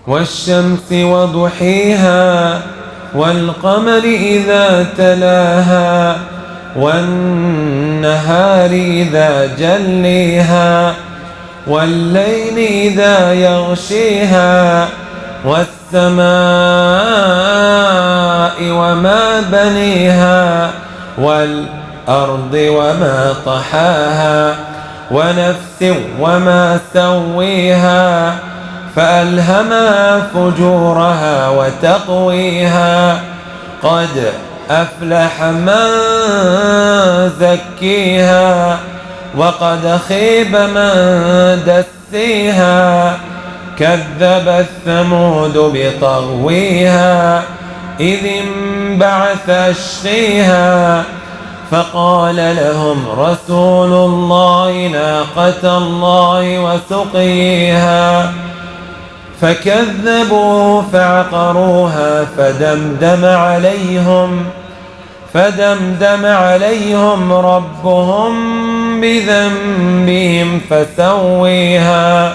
والشمس وضحيها والقمر إذا تلاها والنهار إذا جليها والليل إذا يغشيها والسماء وما بنيها والأرض وما طحاها ونفس وما سويها فألهمها فجورها وتقويها قد أفلح من زكيها وقد خيب من دسيها كذب الثمود بطغويها إذ انبعث أشقيها فقال لهم رسول الله ناقة الله وسقيها فكذبوا فعقروها فدمدم عليهم ربهم بذنبهم فسويها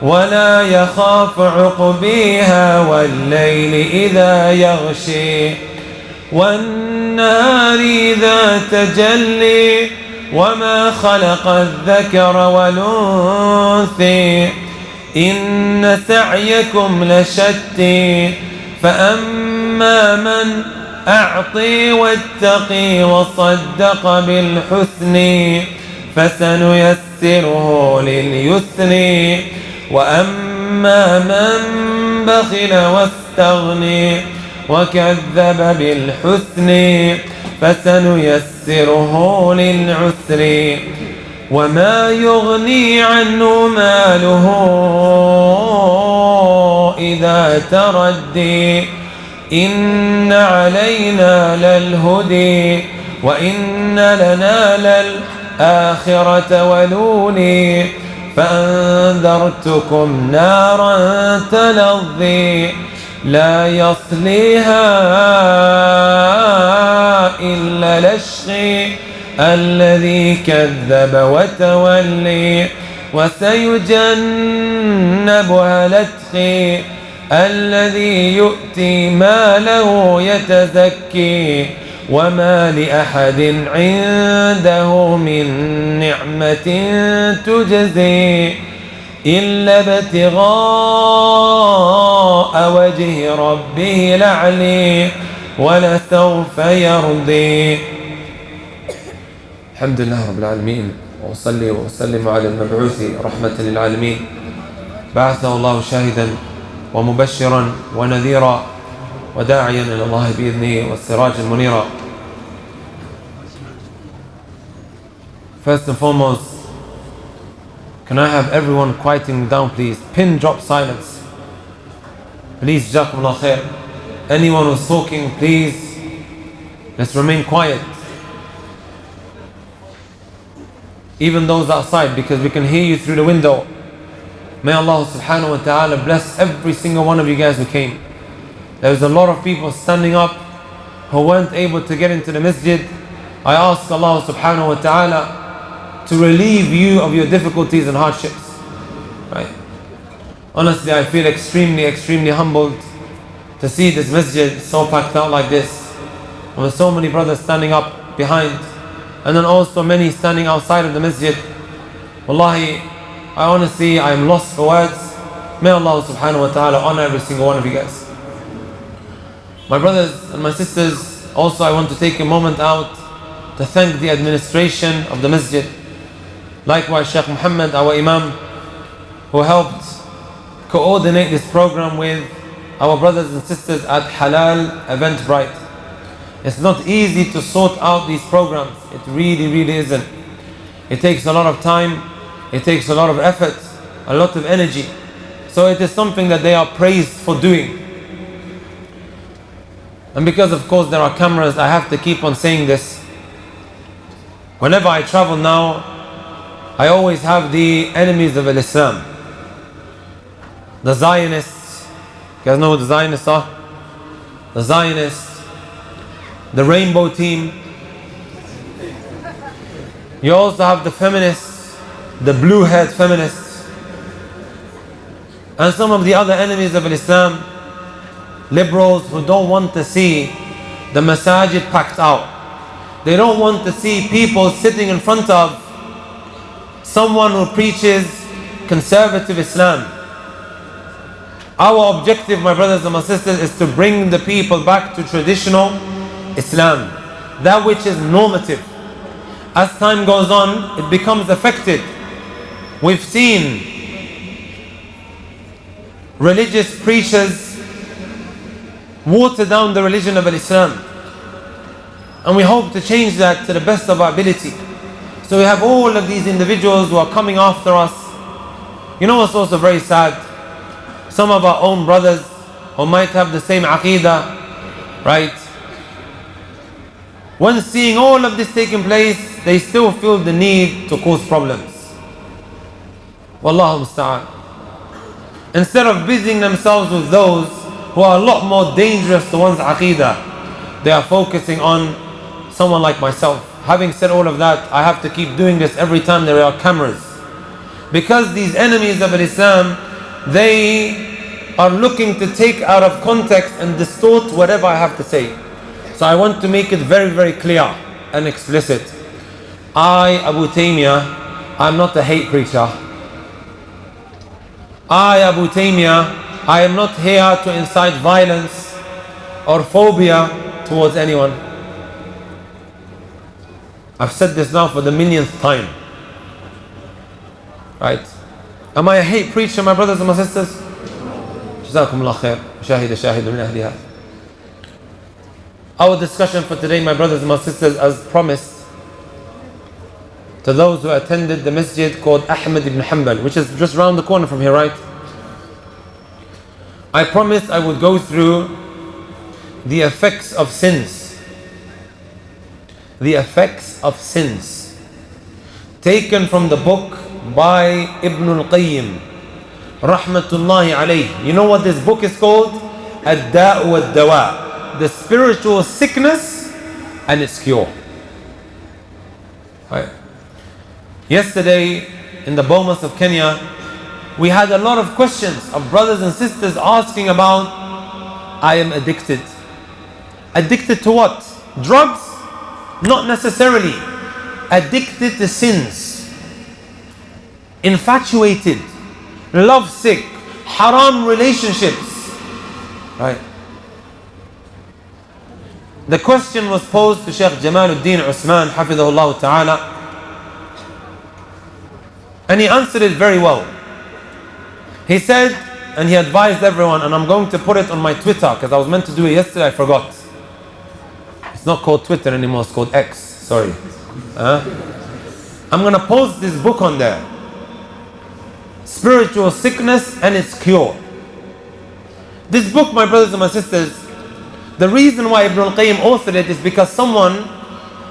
ولا يخاف عقبيها والليل إذا يغشي والنهار إذا تجلي وما خلق الذكر والأنثى إن سعيكم لشتى فأما من أعطي واتقي وصدق بالحسن فسنيسره لليسر وأما من بخل واستغني وكذب بالحسن فسنيسره للعسر وما يغني عنه ماله إذا تردي إن علينا للهدي وإن لنا للآخرة ولولي فأنذرتكم نارا تلظي لا يصليها إلا الأشقي الذي كذب وتولي وسيجنبها الأتقي الذي يؤتي ماله يتزكي وما لأحد عنده من نعمة تجزي إلا ابتغاء وجه ربه الأعلى ولسوف يرضي. الحمد لله رب العالمين وأصلي وأسلم على المبعوث رحمة للعالمين بعثه الله شاهدا ومبشرا ونذيرا وداعيا إلى الله بإذنه والسراجا منيرا. First and foremost, can I have everyone quieting down, please? Pin drop silence. Please, Jazakumullah khair. Anyone who's talking, please, let's remain quiet. Even those outside, because we can hear you through the window. May Allah subhanahu wa ta'ala bless every single one of you guys who came. There's a lot of people standing up who weren't able to get into the masjid. I ask Allah subhanahu wa ta'ala to relieve you of your difficulties and hardships. Right? Honestly, I feel extremely humbled to see this masjid so packed out like this, and with so many brothers standing up behind, and then also many standing outside of the masjid. Wallahi, I am lost for words. May Allah subhanahu wa ta'ala honor every single one of you guys. My brothers and my sisters, also I want to take a moment out to thank the administration of the masjid. Likewise, Sheikh Muhammad, our Imam, who helped coordinate this program with our brothers and sisters at Halal Eventbrite. It's not easy to sort out these programs. It really isn't. It takes a lot of time, it takes a lot of effort, a lot of energy. So it is something that they are praised for doing. And because of course there are cameras, I have to keep on saying this. Whenever I travel now, I always have the enemies of Islam. The Zionists. You guys know what the Zionists are? The Zionists. The Rainbow Team. You also have the feminists, the blue-haired feminists. And some of the other enemies of Islam, liberals who don't want to see the masajid packed out. They don't want to see people sitting in front of someone who preaches conservative Islam. Our objective, my brothers and my sisters, is to bring the people back to traditional Islam, that which is normative. As time goes on, it becomes affected. We've seen religious preachers water down the religion of Islam, and we hope to change that to the best of our ability. So we have all of these individuals who are coming after us. You know what's also very sad? Some of our own brothers who might have the same aqidah, right? When seeing all of this taking place, they still feel the need to cause problems. Wallahu musta'an. Instead of busying themselves with those who are a lot more dangerous to one's aqidah, they are focusing on someone like myself. Having said all of that, I have to keep doing this every time there are cameras. Because these enemies of Islam, they are looking to take out of context and distort whatever I have to say. So I want to make it very, very clear and explicit. I, Abu Taymiyya, I'm not a hate preacher. I, Abu Taymiyya, I am not here to incite violence or phobia towards anyone. I've said this now for the millionth time. Right? Am I a hate preacher, my brothers and my sisters? Jazakumullah khair. Shahid min ahliha. Our discussion for today, my brothers and my sisters, as promised, to those who attended the masjid called Ahmad ibn Hanbal, which is just round the corner from here, right? I promised I would go through the effects of sins. The effects of sins. Taken from the book by Ibn al-Qayyim, rahmatullahi alayh. You know what this book is called? Ad-Da'u wad-Dawa. The spiritual sickness and its cure. Right. Yesterday in the Bomas of Kenya, we had a lot of questions of brothers and sisters asking about, I am addicted. Addicted to what? Drugs? Not necessarily. Addicted to sins. Infatuated. Lovesick. Haram relationships. Right. The question was posed to Sheikh Jamaluddin Usman, hafidhahullah ta'ala, and he answered it very well. He said, and he advised everyone, and I'm going to put it on my Twitter, because I was meant to do it yesterday, I forgot. It's not called Twitter anymore, it's called X, sorry. I'm going to post this book on there. Spiritual Sickness and Its Cure. This book, my brothers and my sisters, the reason why Ibn al-Qayyim authored it is because someone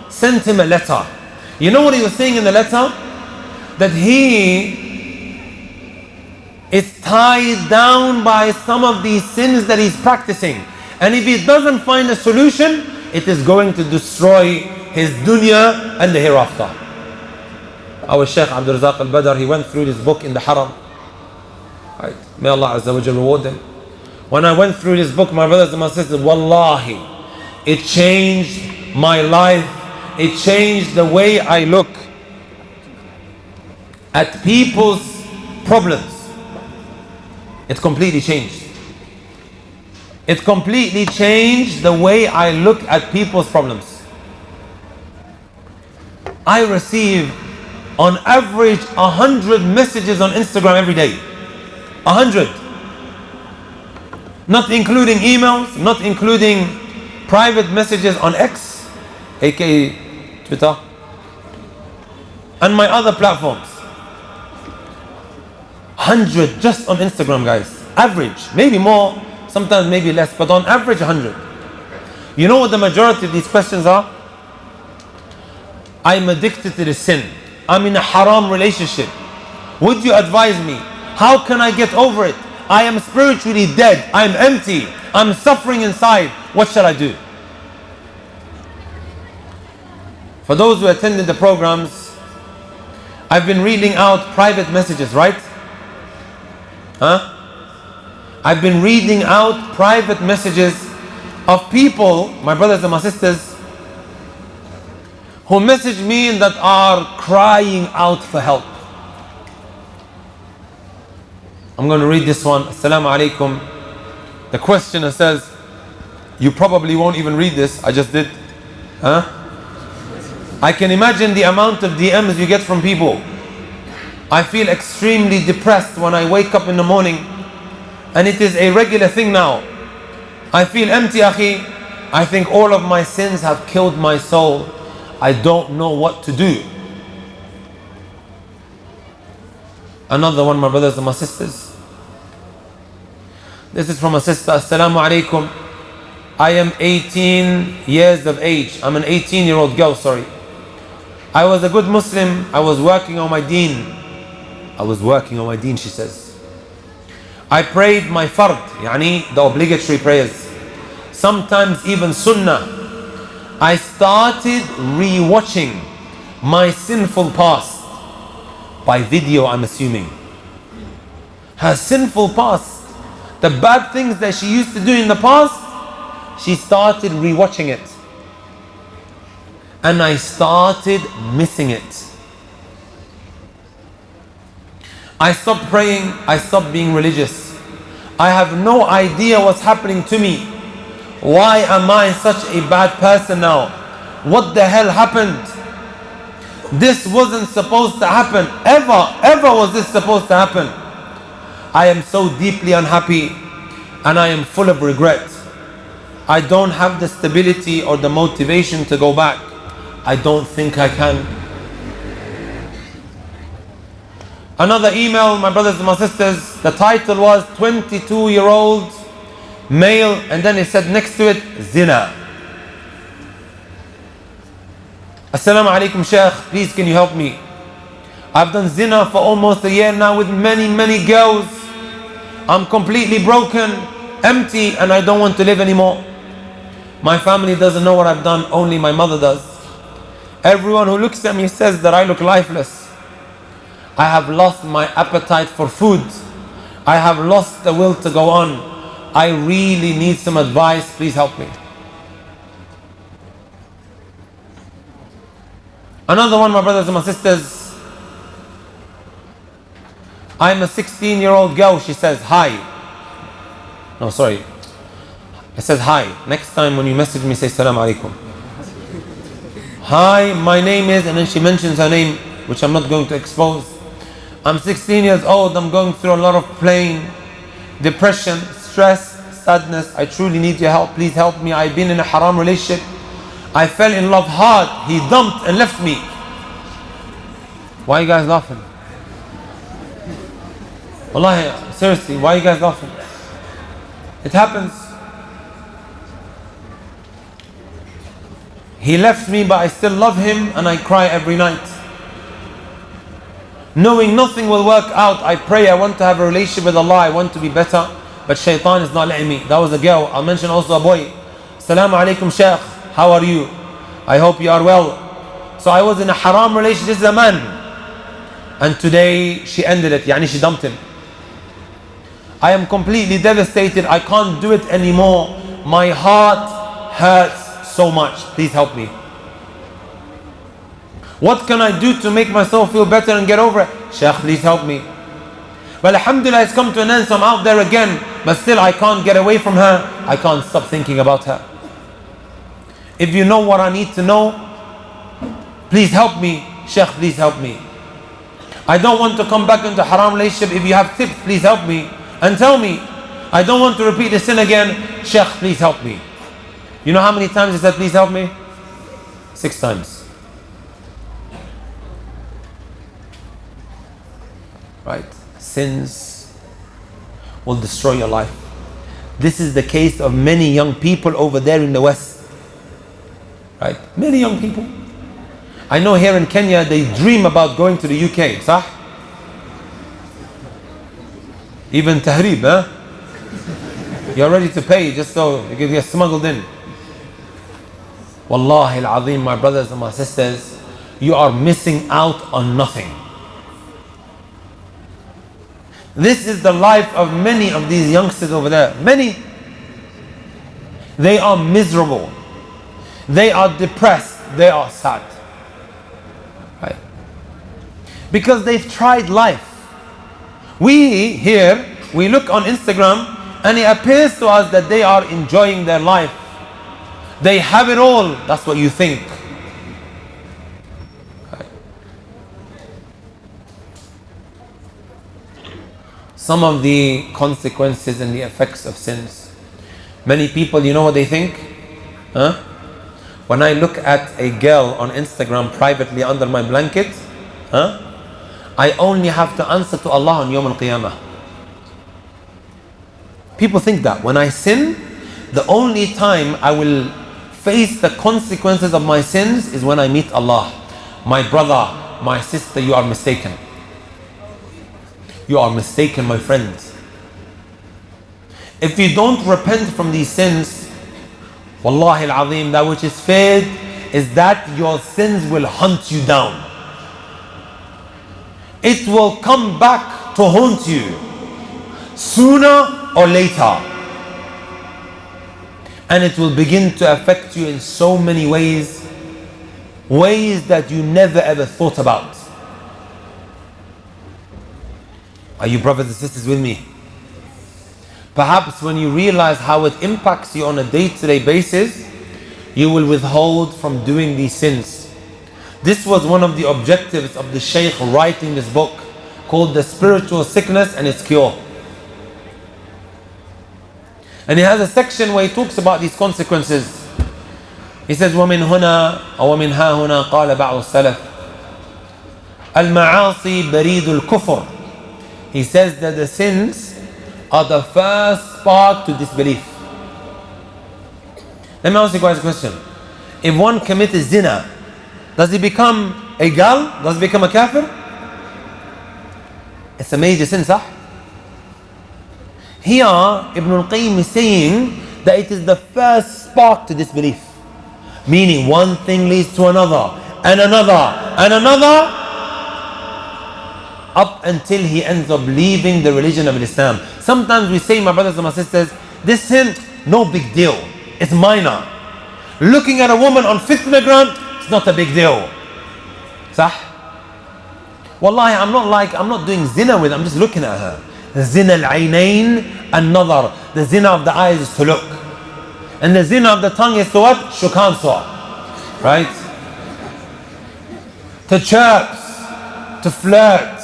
sent him a letter. You know what he was saying in the letter? That he is tied down by some of these sins that he's practicing. And if he doesn't find a solution, it is going to destroy his dunya and the hereafter. Our Shaykh Abdul Razak al-Badr, he went through this book in the Haram. Right. May Allah Azza wa Jalla reward him. When I went through this book, my brothers and my sisters, wallahi, it changed my life. It changed the way I look at people's problems. It completely changed. It completely changed the way I look at people's problems. I receive on average 100 messages on Instagram every day. 100. Not including emails, not including private messages on X, aka Twitter, and my other platforms. 100 just on Instagram, guys. Average, maybe more, sometimes maybe less, but on average 100. You know what the majority of these questions are? I'm addicted to the sin. I'm in a haram relationship. Would you advise me? How can I get over it? I am spiritually dead. I'm empty. I'm suffering inside. What shall I do? For those who attended the programs, I've been reading out private messages, right? I've been reading out private messages of people, my brothers and my sisters, who message me that are crying out for help. I'm going to read this one. Assalamu alaikum. The questioner says, you probably won't even read this. I just did. Huh? I can imagine the amount of DMs you get from people. I feel extremely depressed when I wake up in the morning, and it is a regular thing now. I feel empty, akhi. I think all of my sins have killed my soul. I don't know what to do. Another one, my brothers and my sisters. This is from a sister. Assalamu alaikum. I am 18 years of age. I'm an 18-year-old girl, sorry. I was a good Muslim. I was working on my deen. She says. I prayed my fard, yani the obligatory prayers. Sometimes even sunnah. I started re-watching my sinful past. By video, I'm assuming. Her sinful past, the bad things that she used to do in the past, she started re-watching it. And I started missing it. I stopped praying, I stopped being religious. I have no idea what's happening to me. Why am I such a bad person now? What the hell happened? This wasn't supposed to happen. Ever was this supposed to happen? I am so deeply unhappy and I am full of regret. I don't have the stability or the motivation to go back. I don't think I can. Another email, my brothers and my sisters, the title was 22-year-old male, and then it said next to it, zina. Assalamu alaikum Shaykh, please can you help me? I've done zina for almost a year now with many girls. I'm completely broken, empty, and I don't want to live anymore. My family doesn't know what I've done, only my mother does. Everyone who looks at me says that I look lifeless. I have lost my appetite for food. I have lost the will to go on. I really need some advice, please help me. Another one, my brothers and my sisters. I'm a 16-year-old girl, she says, hi. No, sorry. It says hi. Next time when you message me, say Salaam alaikum. Hi, my name is, and then she mentions her name, which I'm not going to expose. I'm 16 years old. I'm going through a lot of pain, depression, stress, sadness. I truly need your help. Please help me. I've been in a haram relationship. I fell in love hard. He dumped and left me. Why are you guys laughing? Wallahi, seriously, why are you guys laughing? It happens. He left me, but I still love him and I cry every night. Knowing nothing will work out, I pray. I want to have a relationship with Allah. I want to be better, but shaitan is not letting me. That was a girl. I'll mention also a boy. Assalamu alaikum Shaykh. How are you? I hope you are well. So I was in a haram relationship. This is a man. And today she ended it. Yani she dumped him. I am completely devastated. I can't do it anymore. My heart hurts so much. Please help me. What can I do to make myself feel better and get over it? Shaykh, please help me. Well, alhamdulillah, it's come to an end, so I'm out there again. But still, I can't get away from her. I can't stop thinking about her. If you know what I need to know, please help me. Shaykh, please help me. I don't want to come back into haram relationship. If you have tips, please help me. And tell me. I don't want to repeat the sin again. Shaykh, please help me. You know how many times he said, please help me? 6 times. Right? Sins will destroy your life. This is the case of many young people over there in the West. Right? Many young people. I know here in Kenya they dream about going to the UK. Sah? Even tahrib, huh? You're ready to pay just so you can get smuggled in. Wallahi al-azim, my brothers and my sisters, you are missing out on nothing. This is the life of many of these youngsters over there. Many. They are miserable. They are depressed. They are sad. Right? Because they've tried life. We here, we look on Instagram and it appears to us that they are enjoying their life. They have it all. That's what you think. Right? Some of the consequences and the effects of sins. Many people, you know what they think? Huh? When I look at a girl on Instagram privately under my blanket, I only have to answer to Allah on Yawm al-Qiyamah. People think that when I sin, the only time I will face the consequences of my sins is when I meet Allah. My brother, my sister, you are mistaken. You are mistaken, my friend. If you don't repent from these sins, Wallahi al-Azim, that which is feared is that your sins will hunt you down. It will come back to haunt you sooner or later. And it will begin to affect you in so many ways, ways that you never ever thought about. Are you brothers and sisters with me? Perhaps when you realize how it impacts you on a day-to-day basis, you will withhold from doing these sins. This was one of the objectives of the Shaykh writing this book called The Spiritual Sickness and Its Cure. And he has a section where he talks about these consequences. He says, وَمِنْ هُنَا أو وَمِنْ هَا هُنَا قال بعض السلف المعاصي بريد الكفر. He says that the sins are the first spark to disbelief. Let me ask you guys a question. If one commits zina, does he become a gal? Does he become a kafir? It's a major sin, sah? Here, Ibn al-Qayyim is saying that it is the first spark to disbelief. Meaning one thing leads to another, and another, and another, up until he ends up leaving the religion of Islam. Sometimes we say, my brothers and my sisters, this sin, no big deal. It's minor. Looking at a woman on fitna, it's not a big deal. Sah? Wallahi, I'm not doing zina with her, I'm just looking at her. Zina al-aynayn an-nazar. The zina of the eyes is to look. And the zina of the tongue is to what? Shukan saw. Right? To chirps, to flirt.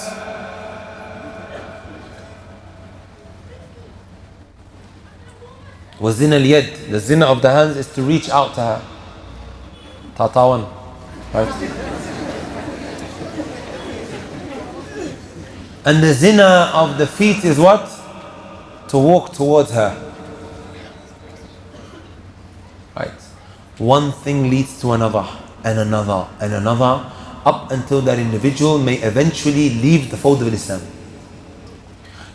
وَزِنَا الْيَدِ. The zina of the hands is to reach out to her. Tatawan. Right? And the zina of the feet is what? To walk towards her. Right? One thing leads to another, and another, and another, up until that individual may eventually leave the fold of Islam.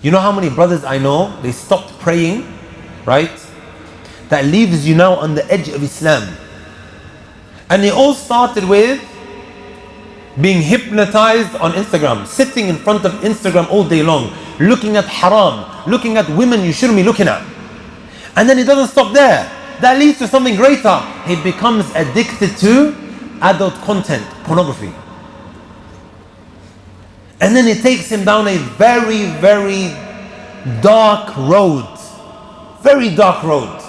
You know how many brothers I know, they stopped praying, right? That leaves you now on the edge of Islam. And they all started with being hypnotized on Instagram, sitting in front of Instagram all day long, looking at haram, looking at women you shouldn't be looking at. And then it doesn't stop there. That leads to something greater. He becomes addicted to adult content, pornography. And then it takes him down a very, very dark road. Very dark road.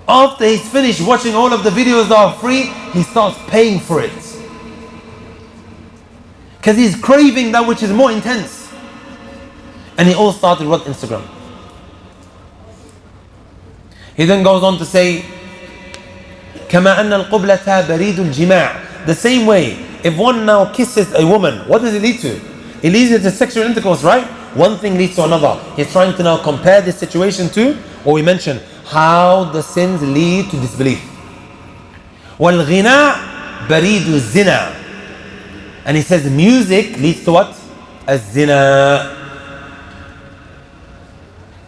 After he's finished watching all of the videos that are free, he starts paying for it. Because he's craving that which is more intense. And he all started with Instagram. He then goes on to say, كما أن القبلة بريد الجماع. The same way, if one now kisses a woman, what does it lead to? It leads to sexual intercourse, right? One thing leads to another. He's trying to now compare this situation to what we mentioned, how the sins lead to disbelief. والغناء بريد الزنا. And he says music leads to what? Az-zina.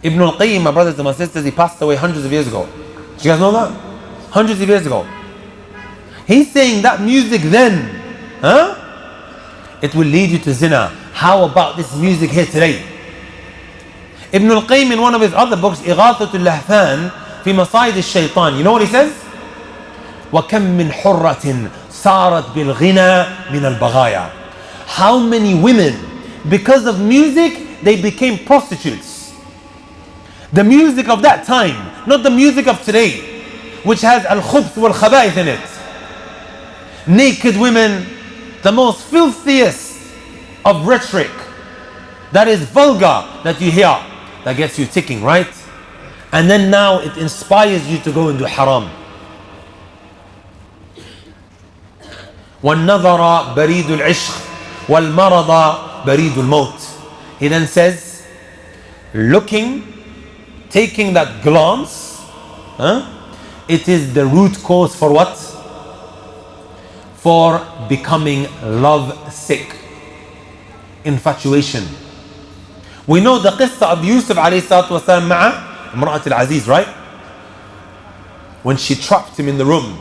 Ibn al-Qayyim, my brothers and my sisters, he passed away hundreds of years ago. Do you guys know that? Hundreds of years ago. He's saying that music then, it will lead you to zina. How about this music here today? Ibn al-Qayyim in one of his other books, إغاثة اللهفان في مصائد الشيطان, you know what he says? وَكَمْ مِنْ حُرَّةٍ صَارَتْ بِالْغِنَى مِنَ الْبَغَايَا. How many women, because of music, they became prostitutes. The music of that time, not the music of today, which has al-khubth wal-khaba'ith in it. Naked women, the most filthiest of rhetoric, that is vulgar, that you hear, that gets you ticking, right? And then now it inspires you to go and do haram. وَالنَّظَرَ بَرِيدُ الْعِشْقِ وَالْمَرَضَ بَرِيدُ الْمَوْتِ. He then says, looking, taking that glance, it is the root cause for what? For becoming love sick. Infatuation. We know the qissa of Yusuf alayhi salatu wasalam ma'a Imra'at al-Aziz, right? When she trapped him in the room.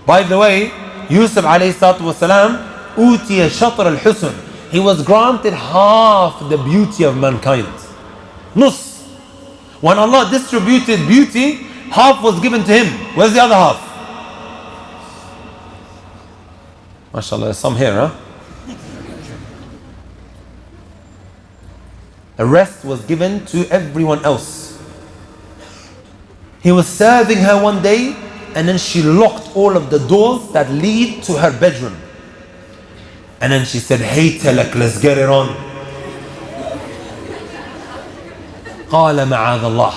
By the way, Yusuf alayhi salatu wasalam utiya shatr al-husn. He was granted half the beauty of mankind. Nus. When Allah distributed beauty, half was given to him. Where's the other half? MashaAllah, there's some here, huh? The rest was given to everyone else. He was serving her one day, and then she locked all of the doors that lead to her bedroom. And then she said, "Hey, Telek, let's get it on." قال معاذ الله.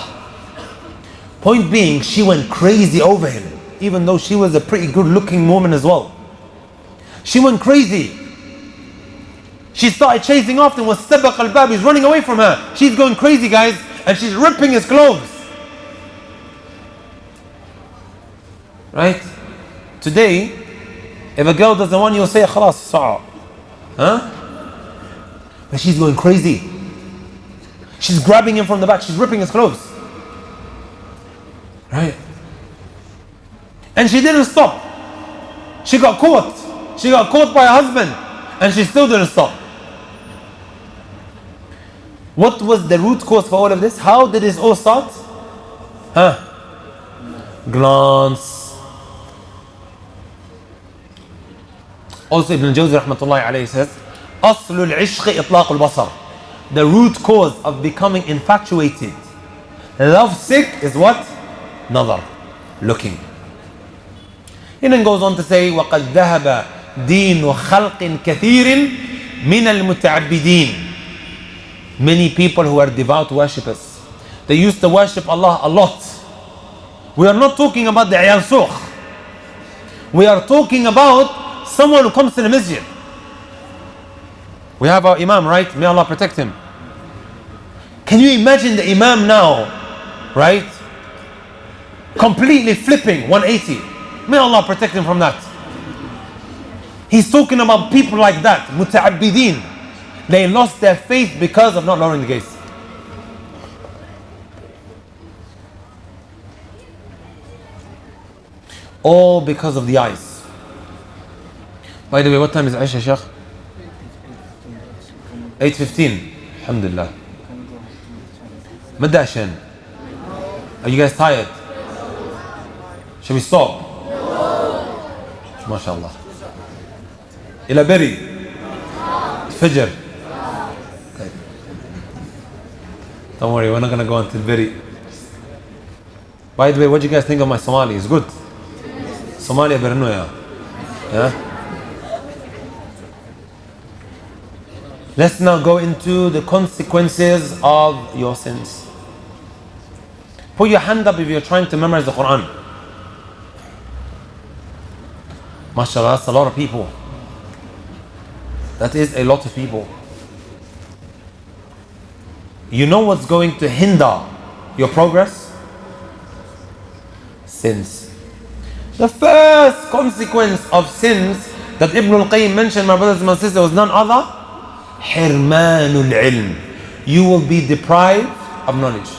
Point being, she went crazy over him, even though she was a pretty good looking woman as well. She went crazy. She started chasing after him. Was sabaq al-bab. He's running away from her. She's going crazy, guys, and she's ripping his clothes. Right? Today, if a girl doesn't want you, you'll say, "Khalas, sa'a." Huh? But she's going crazy. She's grabbing him from the back. She's ripping his clothes. Right? And she didn't stop. She got caught. She got caught by her husband, and she still didn't stop. What was the root cause for all of this? How did this all start? Glance. Also Ibn Jawzi rahmatullahi alayhi says, أصل العشق إطلاق البصر. The root cause of becoming infatuated, love sick, is what? Nazar, looking. He then goes on to say, وَقَدْ ذَهَبَ دِينُ خَلْقٍ كَثِيرٍ مِنَ الْمُتَعَبِّدِينَ. Many people who are devout worshippers, they used to worship Allah a lot. We are not talking about the Iyal Sukh. We are talking about someone who comes to the masjid. We have our Imam, right? May Allah protect him. Can you imagine the Imam now, right? Completely flipping 180. May Allah protect him from that. He's talking about people like that, muta'abbideen. They lost their faith because of not lowering the gaze. All because of the eyes. By the way, what time is Aisha, Sheikh? 8:15. Alhamdulillah. Madashan. Are you guys tired? Shall we stop? MashaAllah. Ila Berry. Fajr. Okay. Don't worry, we're not going to go until Berry. By the way, what do you guys think of my Somali? It's good. Somalia Bernoya. Yeah? Let's now go into the consequences of your sins. Put your hand up if you're trying to memorize the Quran. MashaAllah, that's a lot of people. That is a lot of people. You know what's going to hinder your progress? Sins. The first consequence of sins that Ibn al-Qayyim mentioned, my brothers and my sisters, was none other. Hirmanul ilm. You will be deprived of knowledge.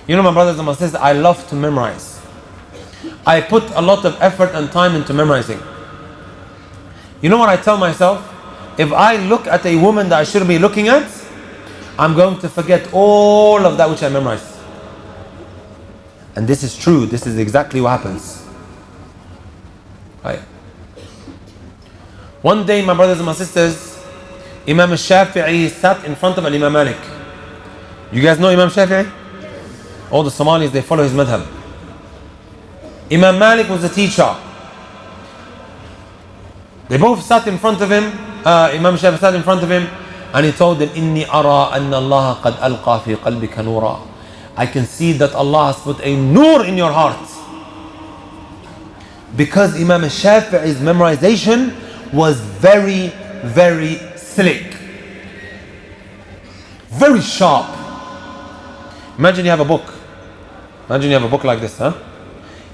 You know, my brothers and my sisters, I love to memorize. I put a lot of effort and time into memorizing. You know what I tell myself? if I look at a woman that I shouldn't be looking at, I'm going to forget all of that which I memorized. And this is true. This is exactly what happens. Right. One day, my brothers and my sisters, Imam al-Shafi'i sat in front of Imam Malik. You guys know Imam Shafi'i? All the Somalis, they follow his madhab. Imam Malik was a teacher. They both sat in front of him. Imam Shafi'i sat in front of him, and he told them, "Inni ara anna Allah qad alqa fi qalbika nura." I can see that Allah has put a nur in your heart. Because Imam Shafi'i's memorization was very, very slick, very sharp. Imagine you have a book. Imagine you have a book like this, huh?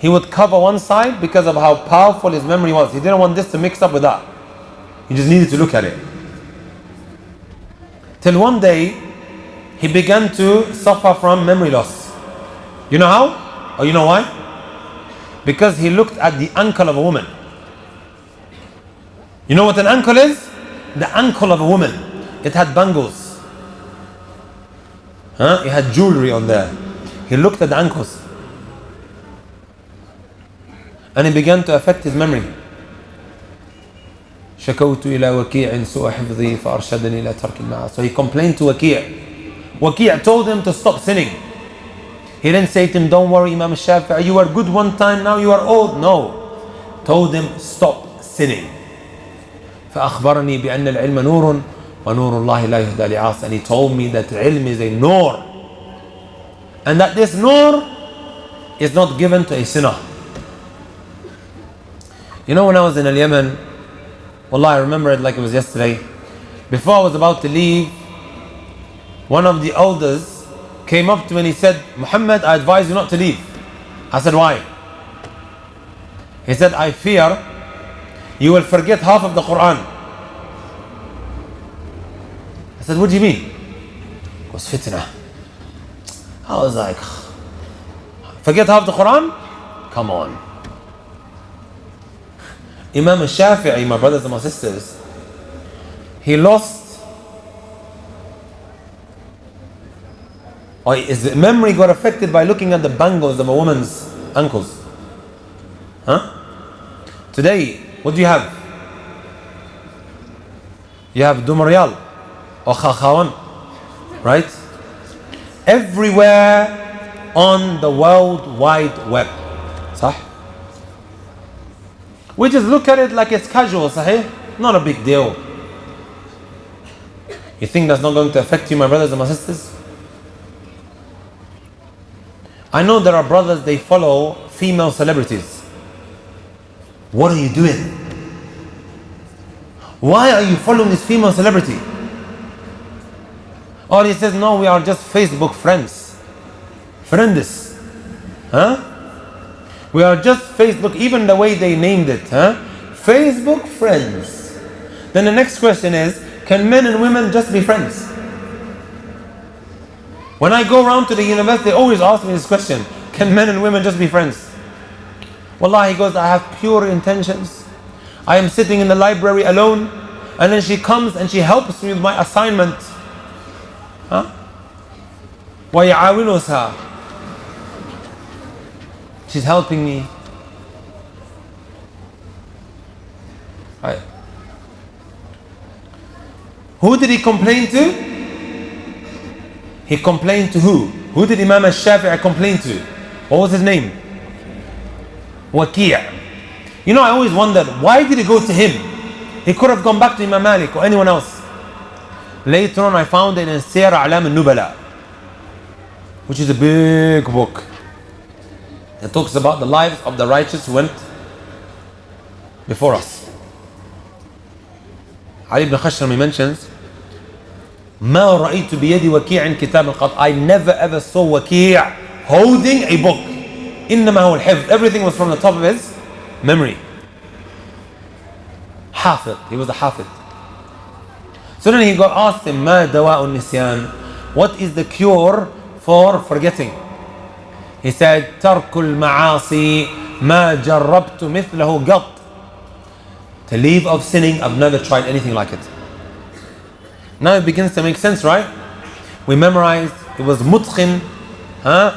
He would cover one side because of how powerful his memory was. He didn't want this to mix up with that. He just needed to look at it. Till one day, he began to suffer from memory loss. You know how? Or you know why? Because he looked at the ankle of a woman. You know what an ankle is? The ankle of a woman. It had bangles. It had jewelry on there. He looked at the ankles. And it began to affect his memory. شكوت إلى وكيع سوء حفظي فأرشدني إلى ترك المعاصي. So he complained to Waki'. Waki' told him to stop sinning. He didn't say to him, "Don't worry, Imam Shafi'i, you were good one time, now you are old." No. Told him, stop sinning. فأخبرني بأن العلم نور ونور الله لا يهدى لعاصٍ. And he told me that ilm is a nur. And that this nur is not given to a sinner. You know, when I was in Yemen, wallah, I remember it like it was yesterday. Before I was about to leave, one of the elders came up to me and he said, "Muhammad, I advise you not to leave." I said, "Why?" He said, "I fear you will forget half of the Quran." I said, "What do you mean?" It was fitna. I was like, forget half the Quran? Come on. Imam al-Shafi'i, my brothers and my sisters, he lost, or his memory got affected by looking at the bangles of a woman's ankles. Today, what do you have? You have Dumaryal or Khakhawan, right? Everywhere on the World Wide Web. Sah? We just look at it like it's casual, sahih? Not a big deal. You think that's not going to affect you, my brothers and my sisters? I know there are brothers, they follow female celebrities. What are you doing? Why are you following this female celebrity? Or he says, "No, we are just Facebook friends." Friends. We are just Facebook, even the way they named it. Facebook friends. Then the next question is, can men and women just be friends? When I go around to the university, they always ask me this question, can men and women just be friends? Wallah, he goes, I have pure intentions. I am sitting in the library alone, and then she comes and she helps me with my assignment. وَيَعَاوِنُهَا. She's helping me. Right. Who did he complain to? He complained to who? Who did Imam al-Shafi'i complain to? What was his name? Waki'. You know, I always wondered, why did he go to him? He could have gone back to Imam Malik or anyone else. Later on, I found it in Siyar A'lam al-Nubala, which is a big book. It talks about the lives of the righteous who went before us. Ali ibn Khashrami mentions, ما رأيت بيد وكيع كتاب القط. I never ever saw Waki' holding a book. إنما هو الحفظ. Everything was from the top of his memory. Hafid. He was a Hafid. So then he got asked him, ما دواء النسيان? What is the cure for forgetting? He said, ترك المعاصي ما جربت مثله قط. To leave of sinning, I've never tried anything like it. Now it begins to make sense, right? We memorized, it was mutqin,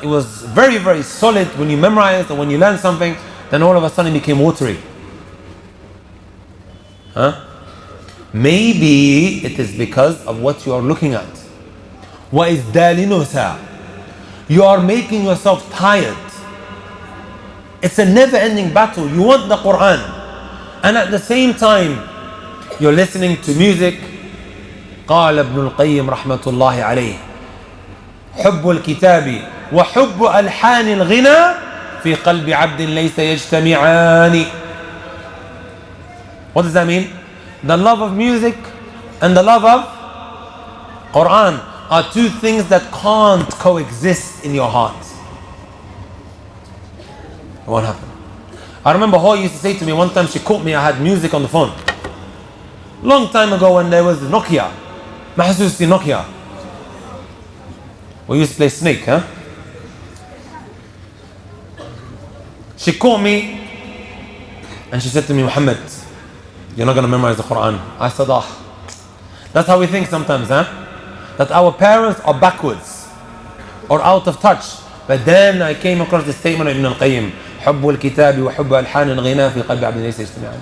it was very, very solid when you memorized and when you learned something, then all of a sudden it became watery. Maybe it is because of what you are looking at. وَإِذْ دَالِنُسَا, you are making yourself tired. It's a never-ending battle. You want the Quran, and at the same time you're listening to music. قال ابن القيم رحمة الله عليه حب الكتاب وحب ألحان الغنى في قلب عبد ليس يجتمعان. What does that mean? The love of music and the love of Quran are two things that can't coexist in your heart. It won't happen. I remember Ho used to say to me one time, she caught me, I had music on the phone. Long time ago when there was Nokia. Mahasusi Nokia. We used to play Snake, huh? She caught me and she said to me, Muhammad, you're not going to memorize the Quran. I said, that's how we think sometimes, huh? That our parents are backwards or out of touch. But then I came across the statement of Ibn al-Qayyim, حب الكتاب وحب ألحان الغناء في قلب عبد ليس يجتمعان.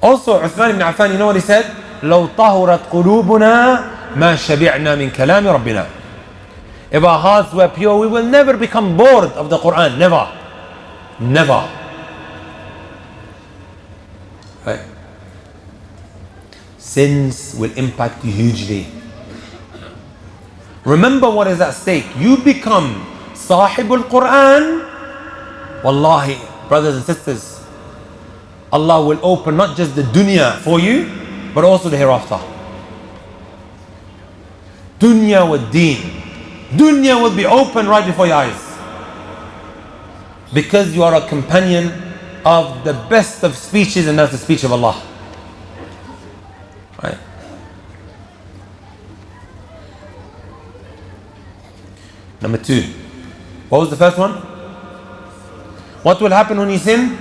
Also, Uthman ibn Affan, you know what he said? لو طهرت قلوبنا ما شبعنا من كلام ربنا. If our hearts were pure, we will never become bored of the Quran. Never. Never. Right. Sins will impact you hugely. Remember what is at stake. You become Sahibul Quran. Wallahi, brothers and sisters, Allah will open not just the dunya for you, but also the hereafter. Dunya wa deen. Dunya will be open right before your eyes. Because you are a companion of the best of speeches, and that's the speech of Allah. Right? Number 2. What was the first one? What will happen when you sin?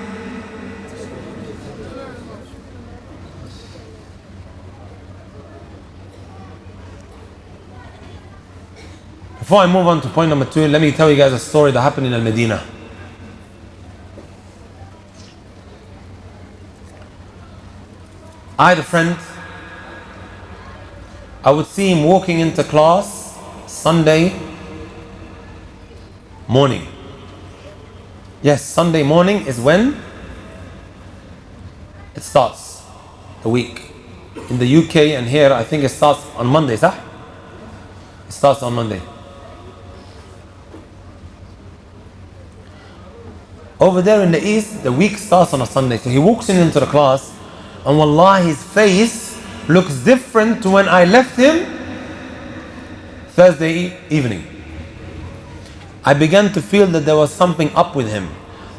Before I move on to point number 2, let me tell you guys a story that happened in Al-Medina. I had a friend. I would see him walking into class Sunday morning. Yes, Sunday morning is when it starts, the week. In the UK and here, I think it starts on Monday, sah? It starts on Monday. Over there in the east, the week starts on a Sunday. So he walks into the class, and wallah, his face looks different to when I left him Thursday evening. I began to feel that there was something up with him.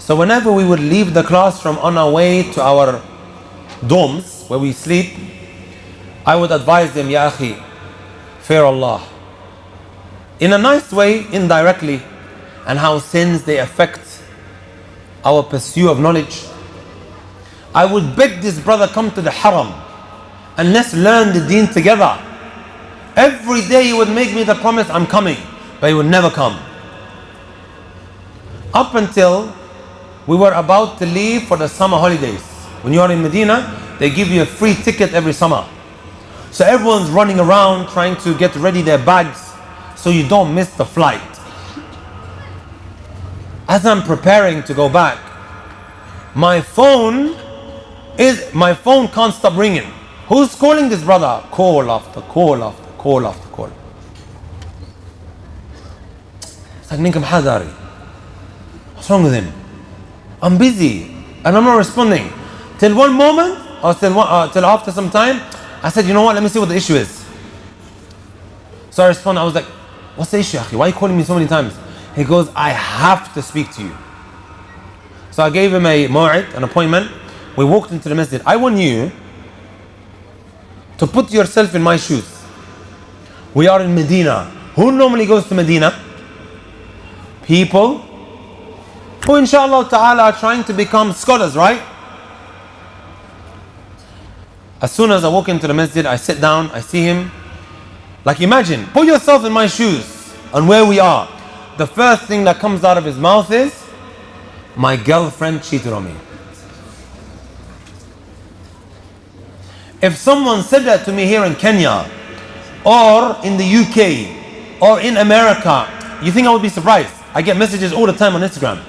So whenever we would leave the classroom on our way to our dorms where we sleep, I would advise them, Ya akhi, fear Allah. In a nice way, indirectly, and how sins they affect our pursuit of knowledge. I would beg this brother, come to the haram and let's learn the deen together. Every day he would make me the promise, I'm coming, but he would never come. Up until we were about to leave for the summer holidays. When you are in Medina, they give you a free ticket every summer. So everyone's running around trying to get ready their bags so you don't miss the flight. As I'm preparing to go back, my phone can't stop ringing. Who's calling this brother? Call after call after call after call. It's like, Ninkum Hadari. What's wrong with him? I'm busy and I'm not responding. Till one moment, or till after some time, I said, you know what, let me see what the issue is. So I responded, I was like, what's the issue, Akhi? Why are you calling me so many times? He goes, I have to speak to you. So I gave him a maw'id, an appointment. We walked into the masjid. I want you to put yourself in my shoes. We are in Medina. Who normally goes to Medina? People who inshallah ta'ala are trying to become scholars, right? As soon as I walk into the masjid, I sit down, I see him. Like imagine, put yourself in my shoes and where we are. The first thing that comes out of his mouth is, my girlfriend cheated on me. If someone said that to me here in Kenya, or in the UK, or in America, you think I would be surprised? I get messages all the time on Instagram.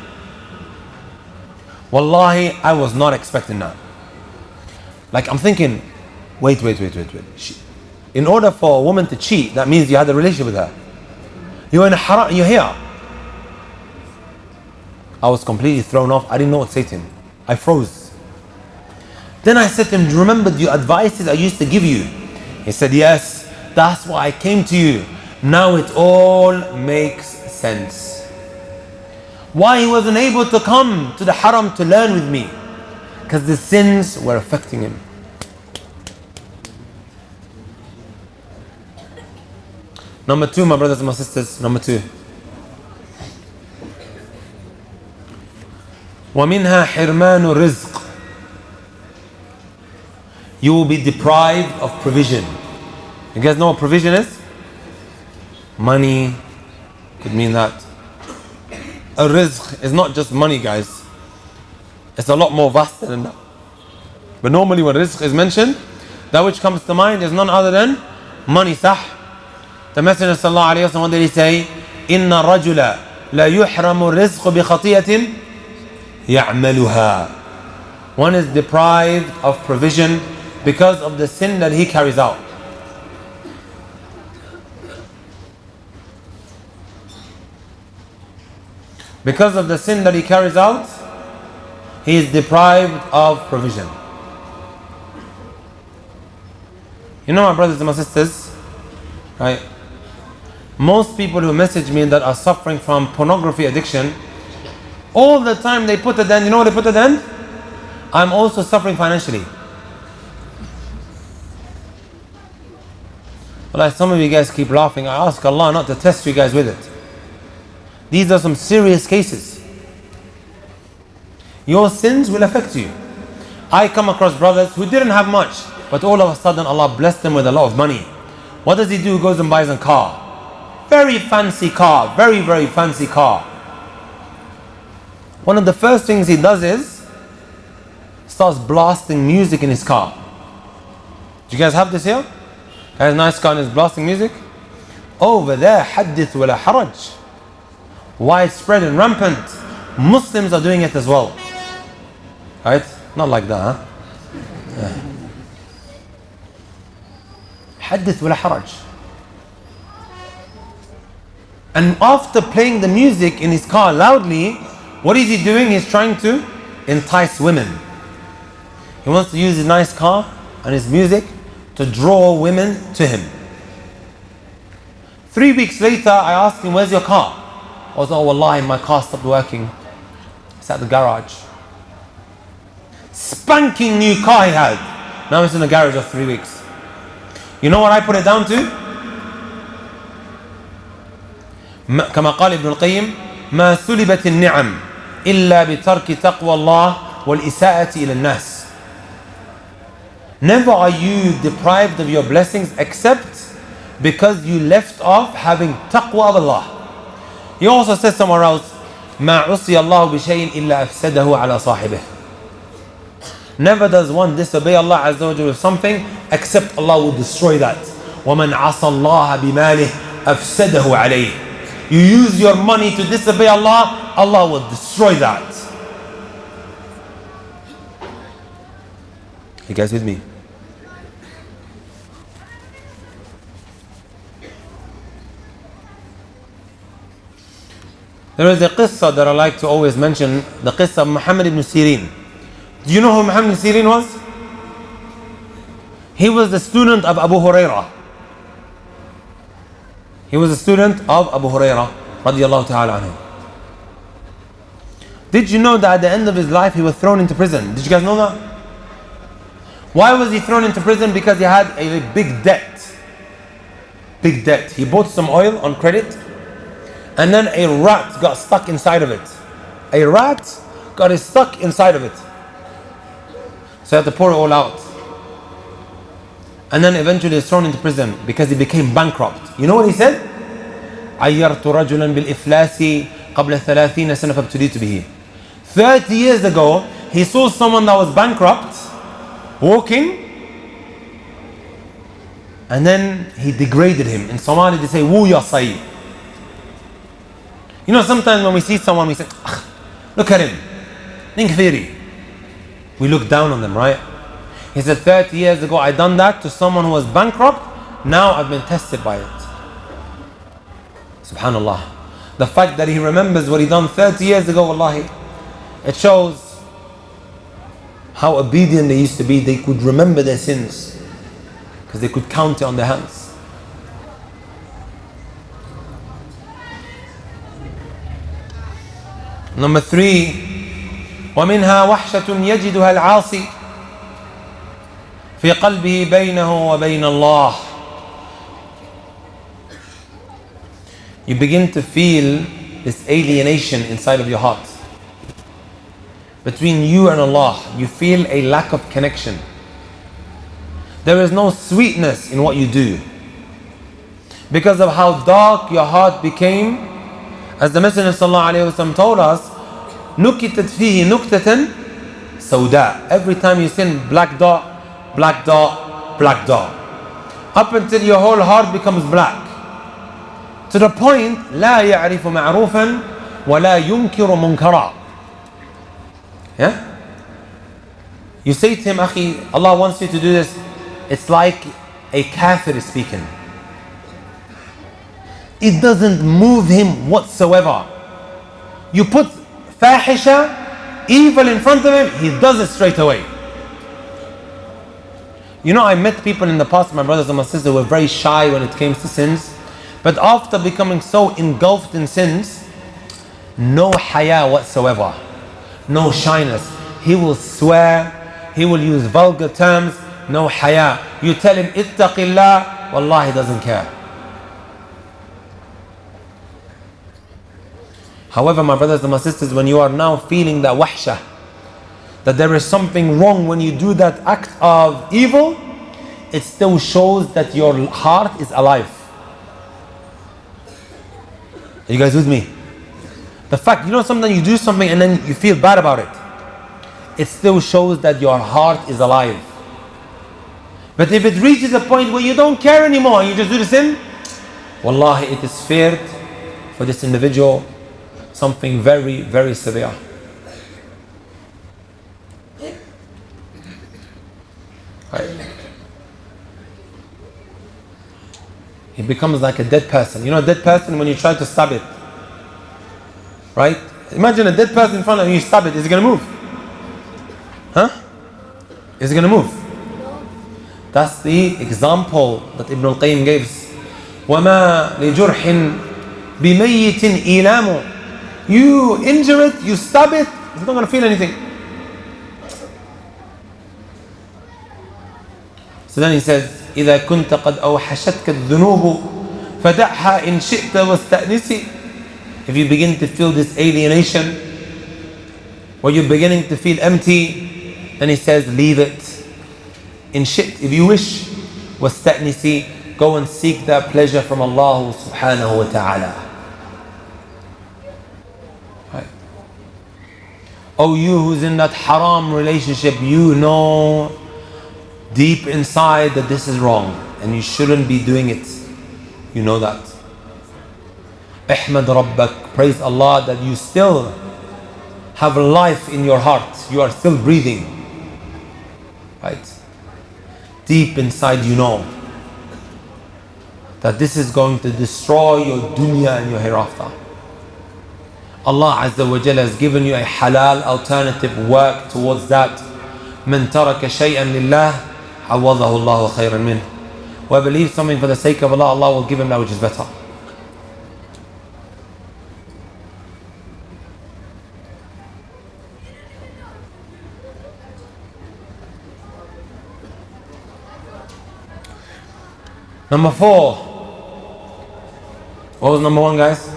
Wallahi, I was not expecting that. Like I'm thinking, wait. In order for a woman to cheat, that means you had a relationship with her. You're in a haram, you're here. I was completely thrown off. I didn't know what to say to him. I froze. Then I said to him, do you remember the advices I used to give you? He said, yes, that's why I came to you. Now it all makes sense. Why he wasn't able to come to the haram to learn with me? Because the sins were affecting him. Number two, my brothers and my sisters, number two. وَمِنْهَا حِرْمَانُ الرِّزْقِ. You will be deprived of provision. You guys know what provision is? Money could mean that. A rizq is not just money, guys. It's a lot more vast than that. But normally when rizq is mentioned, that which comes to mind is none other than money, sah. The Messenger sallallahu alayhi wa sallam, what did he say? إِنَّ الرَّجُلَ لَا يُحْرَمُ الرِّزْقُ بِخَطِيَةٍ يَعْمَلُهَا. One is deprived of provision because of the sin that he carries out. Because of the sin that he carries out, he is deprived of provision. You know, my brothers and my sisters, right? Most people who message me that are suffering from pornography addiction, all the time they put at the end, you know what they put at the end? I'm also suffering financially. Well, some of you guys keep laughing. I ask Allah not to test you guys with it. These are some serious cases. Your sins will affect you. I come across brothers who didn't have much, but all of a sudden Allah blessed them with a lot of money. What does he do? He goes and buys a car. Very fancy car. Very, very fancy car. One of the first things he does is starts blasting music in his car. Do you guys have this here? Has a nice car and is blasting music. Over there, hadith wala haraj. Widespread and rampant. Muslims are doing it as well. Right? Not like that, huh? Yeah. Hadith wala haraj. And after playing the music in his car loudly, what is he doing? He's trying to entice women. He wants to use his nice car and his music to draw women to him. 3 weeks later, I asked him, where's your car? I was, oh wallahi, my car stopped working. It's at the garage. Spanking new car he had. Now it's in the garage of 3 weeks. You know what I put it down to? كما قال ابن القيم ما سلبت النعم إلا بترك تقوى الله والإساءة إلى الناس. Never are you deprived of your blessings except because you left off having taqwa of Allah. He also says somewhere else, ما عصي الله بشيء إلا أفسده على صاحبه. Never does one disobey Allah Azza wa Jalla with something except Allah will destroy that. ومن عصى الله بماله أفسده عليه. You use your money to disobey Allah, Allah will destroy that. You guys with me? There is a qissa that I like to always mention, the qissa of Muhammad ibn Sirin. Do you know who Muhammad ibn Sirin was? He was the student of Abu Hurairah. He was a student of Abu Hurairah radiyallahu ta'ala anhu. Did you know that at the end of his life he was thrown into prison? Did you guys know that? Why was he thrown into prison? Because he had a big debt. Big debt. He bought some oil on credit and then a rat got stuck inside of it. A rat got stuck inside of it. So he had to pour it all out. And then eventually he's thrown into prison because he became bankrupt. You know what he said? عيرت رجلا بالإفلاس قبل 30 سنة فابتليت به. 30 years ago, he saw someone that was bankrupt walking, and then he degraded him. In Somali they say, Woo ya say. You know, sometimes when we see someone, we say, look at him. Ninkfiri. We look down on them, right? He said, 30 years ago, I done that to someone who was bankrupt. Now I've been tested by it. Subhanallah. The fact that he remembers what he done 30 years ago, wallahi, it shows how obedient they used to be. They could remember their sins because they could count it on their hands. Number 3, ومنها وحشة يجدها العاصي في قلبه بينه وبين الله. You begin to feel this alienation inside of your heart. Between you and Allah, you feel a lack of connection. There is no sweetness in what you do because of how dark your heart became. As the Messenger ﷺ told us, نُكِتَتْ فِيهِ نُكْتَةً سَوْدَاء. Every time you sin, black dot, black dot, black dot. Up until your whole heart becomes black. To the point, لا يعرف معروفا ولا ينكر منكرا. Yeah? You say to him, Akhi, Allah wants you to do this. It's like a kafir is speaking. It doesn't move him whatsoever. You put fahisha, evil in front of him, he does it straight away. You know, I met people in the past, my brothers and my sisters, who were very shy when it came to sins. But after becoming so engulfed in sins, no haya whatsoever. No shyness. He will swear, he will use vulgar terms, no haya. You tell him, ittaqillah, wallah, he doesn't care. However, my brothers and my sisters, when you are now feeling that wahsha, that there is something wrong when you do that act of evil, it still shows that your heart is alive. Are you guys with me? The fact, you know, sometimes you do something and then you feel bad about it. It still shows that your heart is alive. But if it reaches a point where you don't care anymore and you just do the sin, wallahi, it is feared for this individual something very, very severe. Right. He becomes like a dead person. You know, a dead person, when you try to stab it, right? Imagine a dead person in front of you, you stab it, is it going to move? Huh? Is it going to move? That's the example that Ibn al-Qayyim gives. وَمَا لِجُرْحٍ بِمَيِّتٍ إِيلَامُ. You injure it, you stab it, it's not going to feel anything. So then he says, إذا كنت قد أوحشتك الذنوب فدعها إن شئت واستأنسي. If you begin to feel this alienation, or you're beginning to feel empty, then he says, leave it. In shit, if you wish, واستأنسي, go and seek that pleasure from Allah subhanahu wa ta'ala. Right. Oh, you who's in that haram relationship, you know deep inside that this is wrong and you shouldn't be doing it. You know that. Ahmad Rabbak, praise Allah that you still have life in your heart. You are still breathing. Right? Deep inside you know that this is going to destroy your dunya and your hereafter. Allah Azza wa Jalla has given you a halal alternative. Work towards that. من ترك شيئا لله عوضه الله خيرا منه. Whoever leaves something for the sake of Allah, Allah will give him that which is better. Number 4. What was number 1, guys?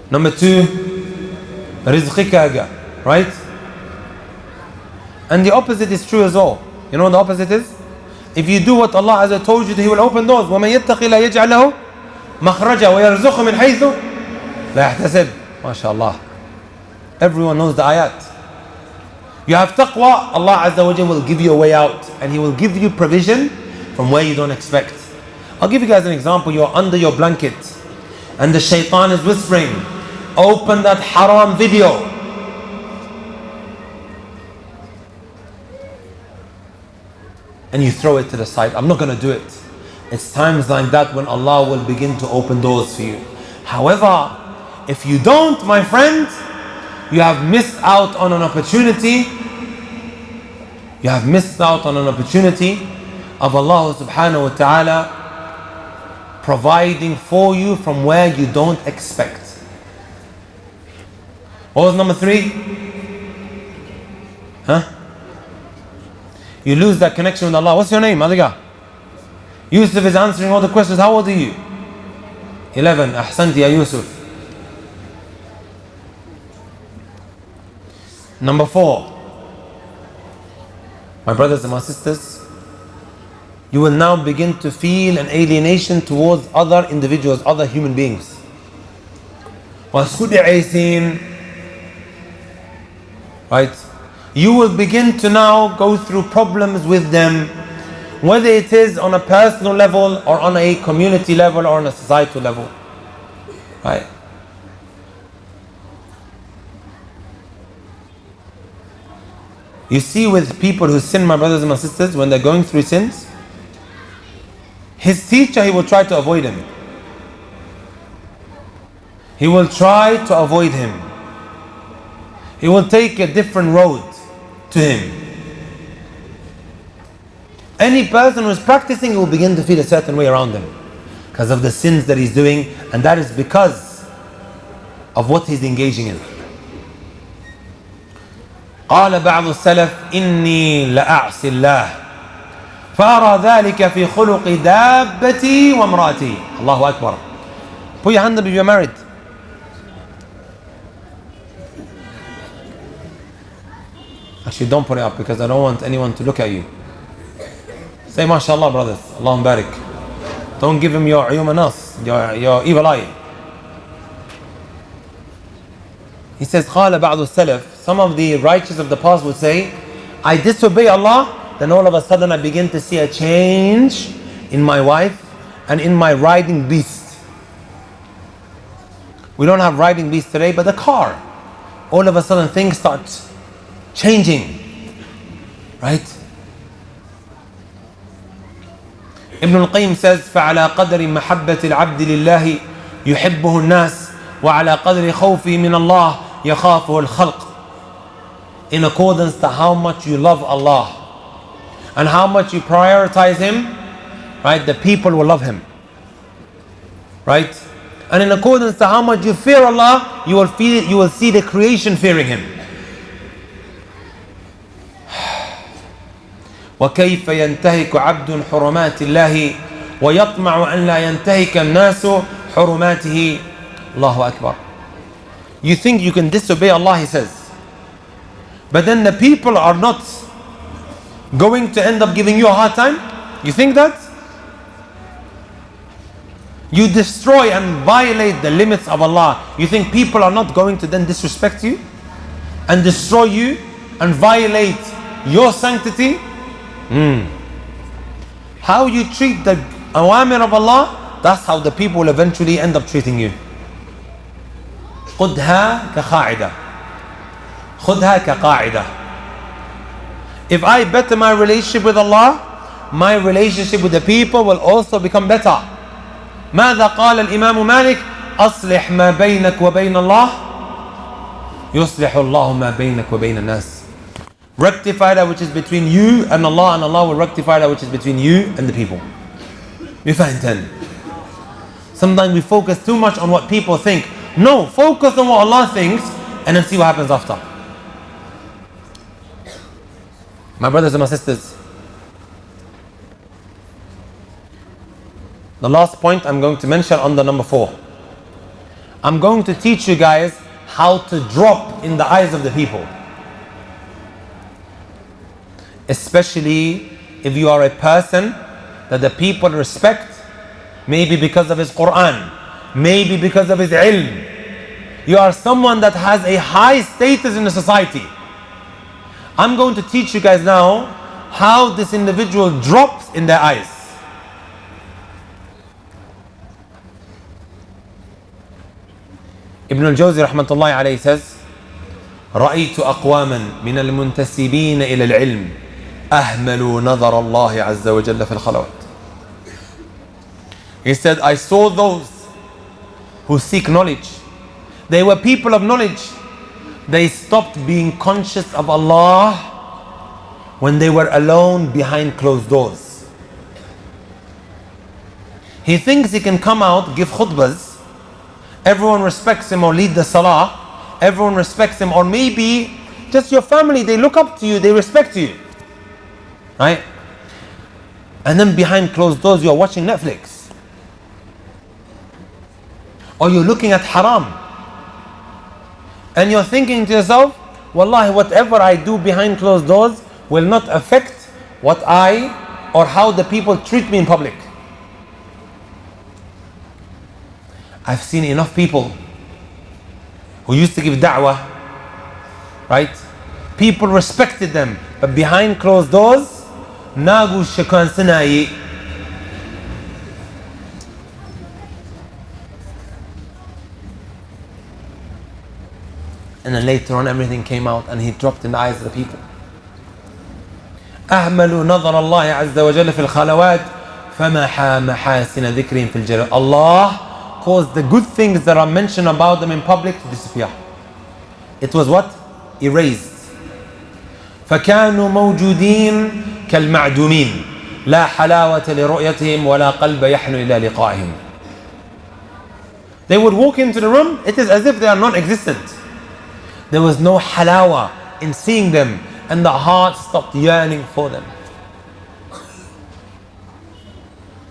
Number 2, rizqika, right? And the opposite is true as well. You know what the opposite is? If you do what Allah Azza told you, He will open doors. وَمَن يَتَّقِ اللَّهَ يَجْعَلْ لَهُ مَخْرَجًا وَيَرْزُقْهُ مِنْ حَيْثُ لَا يَحْتَسِبْ. MashaAllah. Everyone knows the ayat. You have taqwa, Allah Azza wa Jalla will give you a way out, and He will give you provision from where you don't expect. I'll give you guys an example. You're under your blanket and the shaitan is whispering, open that haram video. And you throw it to the side. I'm not going to do it. It's times like that when Allah will begin to open doors for you. However, if you don't, my friend, you have missed out on an opportunity. You have missed out on an opportunity of Allah subhanahu wa ta'ala providing for you from where you don't expect. What was number 3? You lose that connection with Allah. What's your name, Adiga? Yusuf is answering all the questions. How old are you? 11. Ahsanti ya Yusuf. Number 4. My brothers and my sisters, you will now begin to feel an alienation towards other individuals, other human beings. Right? You will begin to now go through problems with them, whether it is on a personal level or on a community level or on a societal level. Right? You see, with people who sin, my brothers and my sisters, when they're going through sins, his teacher, he will try to avoid him. He will try to avoid him. He will take a different road to him. Any person who is practicing will begin to feel a certain way around him because of the sins that he's doing, and that is because of what he's engaging in. قال بعض السلف إني لأعصي الله فأرى ذلك في خلق دابتي وامرأتي. Allahu Akbar. Put your hand up if you're married. Actually, don't put it up because I don't want anyone to look at you. Say MashaAllah, brothers. Allahum barik. Don't give him your ayum nas, your evil eye. He says, قال بعض السلف. Some of the righteous of the past would say, I disobey Allah, then all of a sudden I begin to see a change in my wife and in my riding beast. We don't have riding beast today, but the car. All of a sudden things start changing. Right? Ibn al-Qayyim says, فَعَلَى قَدْرِ مَحَبَّةِ الْعَبْدِ لِلَّهِ يُحِبُّهُ النَّاسِ وَعَلَى قَدْرِ خَوْفِهِ مِنَ اللَّهِ يَخَافُهُ الْخَلْقِ. In accordance to how much you love Allah and how much you prioritize Him, right, the people will love Him. Right? And in accordance to how much you fear Allah, you will see the creation fearing Him. وكيف ينتهك عبد حرمات الله ويطمع أن لا ينتهك الناس حرماته. Allahu Akbar. You think you can disobey Allah, he says, but then the people are not going to end up giving you a hard time? You think that? You destroy and violate the limits of Allah. You think people are not going to then disrespect you and destroy you and violate your sanctity? How you treat the awamir of Allah, that's how the people will eventually end up treating you. خُذْهَا كَقَاعِدَةٍ. خُذْهَا كَقَاعِدَةٍ. If I better my relationship with Allah, my relationship with the people will also become better. ماذا قال الإمام مالك؟ أصلح ما بينك وبين الله يصلح الله ما بينك وبين الناس. Rectify that which is between you and Allah will rectify that which is between you and the people. We find 10. Sometimes we focus too much on what people think. No, focus on what Allah thinks and then see what happens after. My brothers and my sisters, the last point I'm going to mention under number 4. I'm going to teach you guys how to drop in the eyes of the people. especially if you are a person that the people respect, maybe because of his Quran, maybe because of his ilm. You are someone that has a high status in the society. I'm going to teach you guys now how this individual drops in their eyes. Ibn al-Jawzi rahmatullahi alayhi says, رأيت أقواما من المنتسبين إلى العلم أهملوا نظر الله عز وجل في الخلوات. He said, I saw those who seek knowledge. They were people of knowledge. They stopped being conscious of Allah when they were alone behind closed doors. He thinks he can come out, give khutbahs, everyone respects him, or lead the salah, everyone respects him, or maybe just your family, they look up to you, they respect you, right? And then behind closed doors you're watching Netflix, or you're looking at haram, and you're thinking to yourself, wallahi, whatever I do behind closed doors will not affect what I or how the people treat me in public. I've seen enough people who used to give da'wah, right? People respected them, but behind closed doors, nagu shakan sanayi. And then later on everything came out and he dropped in the eyes of the people. أهملوا نظر الله عز وجل في الخلوات فمحى محاسن ذكرهم في الجلال. Allah caused the good things that are mentioned about them in public to disappear. It was what? Erased. فكانوا موجودين كالمعدومين لا حلاوة لرؤيتهم ولا قلب يحن إلى لقائهم. They would walk into the room, it is as if they are non-existent. There was no halawa in seeing them, and the heart stopped yearning for them.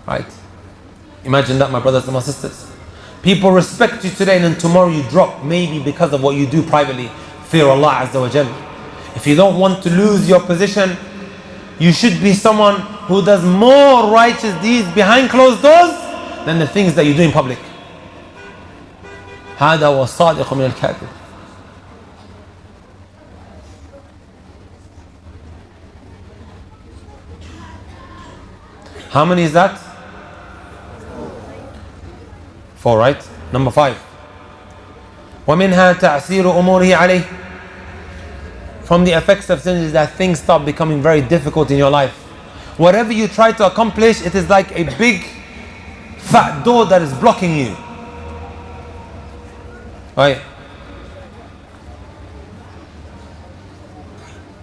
Right? Imagine that, my brothers and my sisters. People respect you today and then tomorrow you drop, maybe because of what you do privately. Fear Allah Azza wa Jal. If you don't want to lose your position, you should be someone who does more righteous deeds behind closed doors than the things that you do in public. هذا هو الصادق من الكاذب. How many is that? 4, right? Number 5. وَمِنْهَا تَعْسِيرُ أُمُورِهِ عَلَيْهِ. From the effects of sin is that things start becoming very difficult in your life. Whatever you try to accomplish, it is like a big fat door that is blocking you. Right?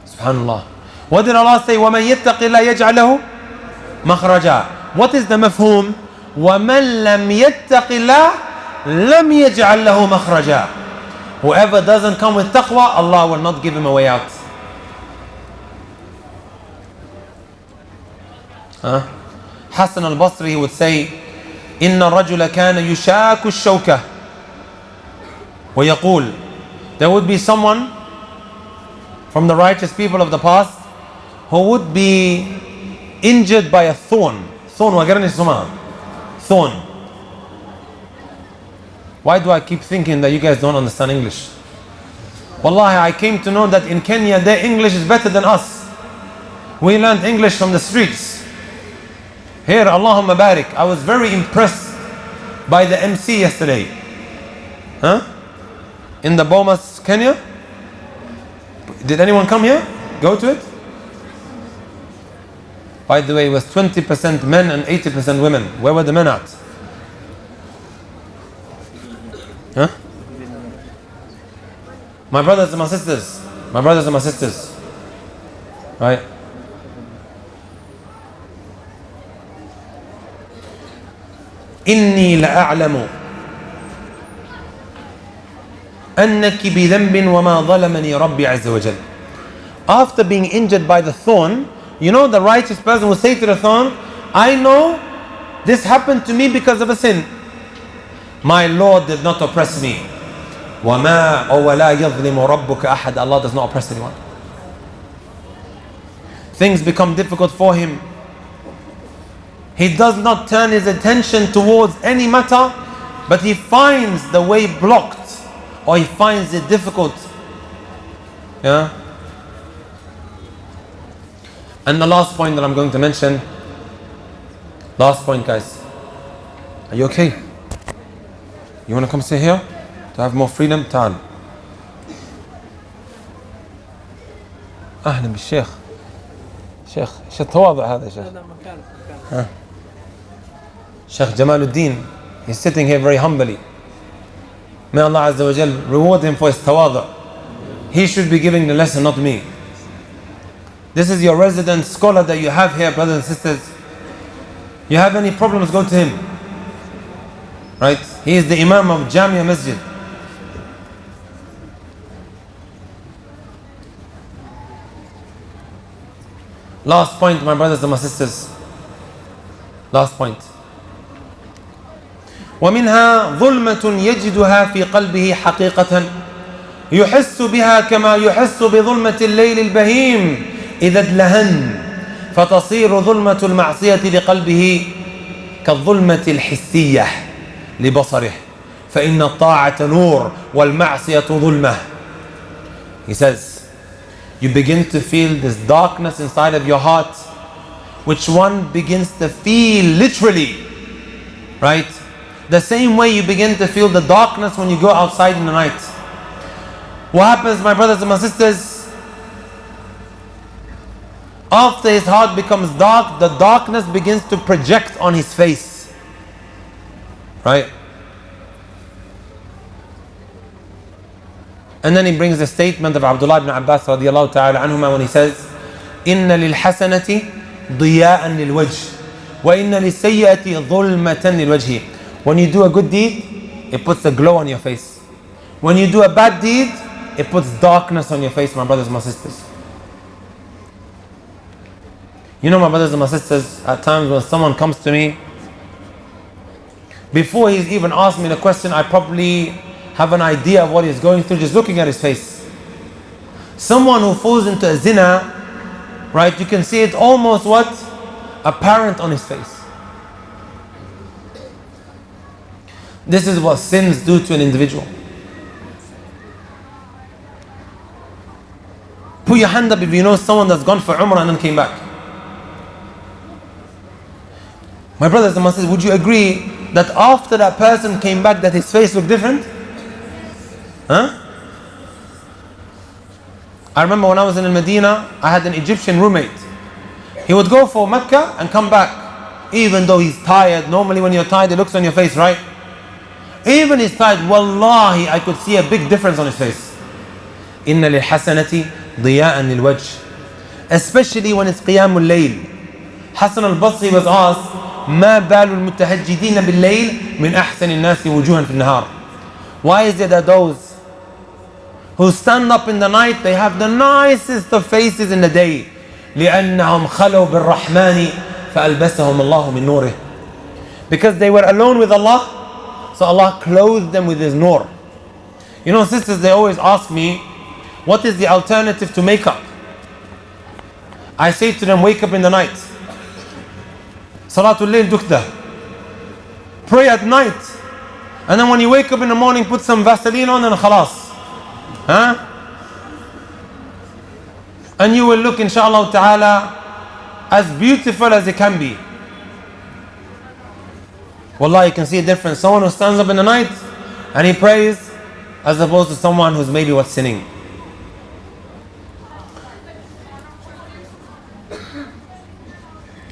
Subhanallah. What did Allah say? وَمَنْ يَتَّقِ اللَّهَ يَجْعَلْ لَهُ مَخْرَجًا. What is the mafhum? وَمَنْ لَمْ يَتَّقِ اللَّهَ لَمْ يَجْعَلْ لَهُ مَخْرَجًا. Whoever doesn't come with taqwa, Allah will not give him a way out. Hassan al-Basri would say, إِنَّ الرَّجُلَ كَانَ يُشَاكُ الشَّوْكَةِ وَيَقُولُ. There would be someone from the righteous people of the past who would be injured by a thorn. Thorn. Why do I keep thinking that you guys don't understand English? Wallahi, I came to know that in Kenya their English is better than us. We learned English from the streets. Here, Allahumma barik, I was very impressed by the MC yesterday. In the Bomas, Kenya. Did anyone come here? Go to it? By the way, it was 20% men and 80% women. Where were the men at? My brothers and my sisters. Right? إني لأعلم أنك بذنب وما ظلمني ربي عز وجل. After being injured by the thorn, you know, the righteous person will say to the thorn, I know this happened to me because of a sin. My Lord did not oppress me. وَمَا وَلَا يَظْلِمُ رَبُّكَ أَحَدًا. Allah does not oppress anyone. things become difficult for him, he does not turn his attention towards any matter, but he finds the way blocked, or he finds it difficult. Yeah? And the last point that I'm going to mention, last point, guys. Are you okay? You want to come sit here to have more freedom? تعال. أهلا بالشيخ. شيخ ايش التواضع هذا يا شيخ؟ ها. Sheikh Jamaluddin, he's sitting here very humbly. May Allah Azza wa Jal reward him for his tawadu. He should be giving the lesson, not me. This is your resident scholar that you have here, brothers and sisters. You have any problems, go to him. Right? He is the Imam of Jamia Masjid. Last point, my brothers and my sisters. Last point. ومنها ظلمة يجدها في قلبه حقيقة يحس بها كما يحس بظلمة الليل البهيم إذا ادلهن فتصير ظلمة المعصية لقلبه كالظلمة الحسية لبصره فإن الطاعة نور والمعصية ظلمة. He says, you begin to feel this darkness inside of your heart, which one begins to feel literally, right? The same way you begin to feel the darkness when you go outside in the night. What happens, my brothers and my sisters? After his heart becomes dark, the darkness begins to project on his face. Right? And then he brings the statement of Abdullah ibn Abbas radiallahu ta'ala anhuma when he says, إِنَّ لِلْحَسَنَةِ ضِيَاءً لِلْوَجْهِ وَإِنَّ لِلسَّيِّئَةِ ظُلْمَةً لِلْوَجْهِ. When you do a good deed, it puts a glow on your face. When you do a bad deed, it puts darkness on your face, my brothers and my sisters. You know, my brothers and my sisters, at times when someone comes to me, before he's even asked me the question, I probably have an idea of what he's going through just looking at his face. Someone who falls into a zina, right, you can see it almost what? Apparent on his face. This is what sins do to an individual. Put your hand up if you know someone that's gone for Umrah and then came back. My brothers and my sisters, would you agree that after that person came back that his face looked different? Huh? I remember when I was in Medina, I had an Egyptian roommate. He would go for Mecca and come back, even though he's tired. Normally when you're tired, it looks on your face, right? Even he's tired, wallahi, I could see a big difference on his face. إِنَّ لِلْحَسَنَةِ ضِيَاءً لِلْوَجْهِ. Especially when it's Qiyamul Layl. Hassan al-Basri was asked, مَا بَالُ الْمُتَهَجِّدِينَ بِاللَّيْلِ مِنْ أَحْسَنِ النَّاسِ وُجُوهًا فِي النَّهَارِ. Why is it that those who stand up in the night, they have the nicest of faces in the day? لِأَنَّهُمْ خَلَوْا بِالرَّحْمَنِ فَأَلْبَسَهُمُ اللَّهُ مِنْ نُورِهِ. Because they were alone with Allah, so Allah clothed them with His nur. You know, sisters, they always ask me, what is the alternative to makeup? I say to them, wake up in the night. Salatul Layl dukta. Pray at night. And then when you wake up in the morning, put some Vaseline on and khalas. Huh? And you will look, inshallah ta'ala, as beautiful as it can be. Wallah, you can see a difference. Someone who stands up in the night and he prays, as opposed to someone who's maybe what's sinning.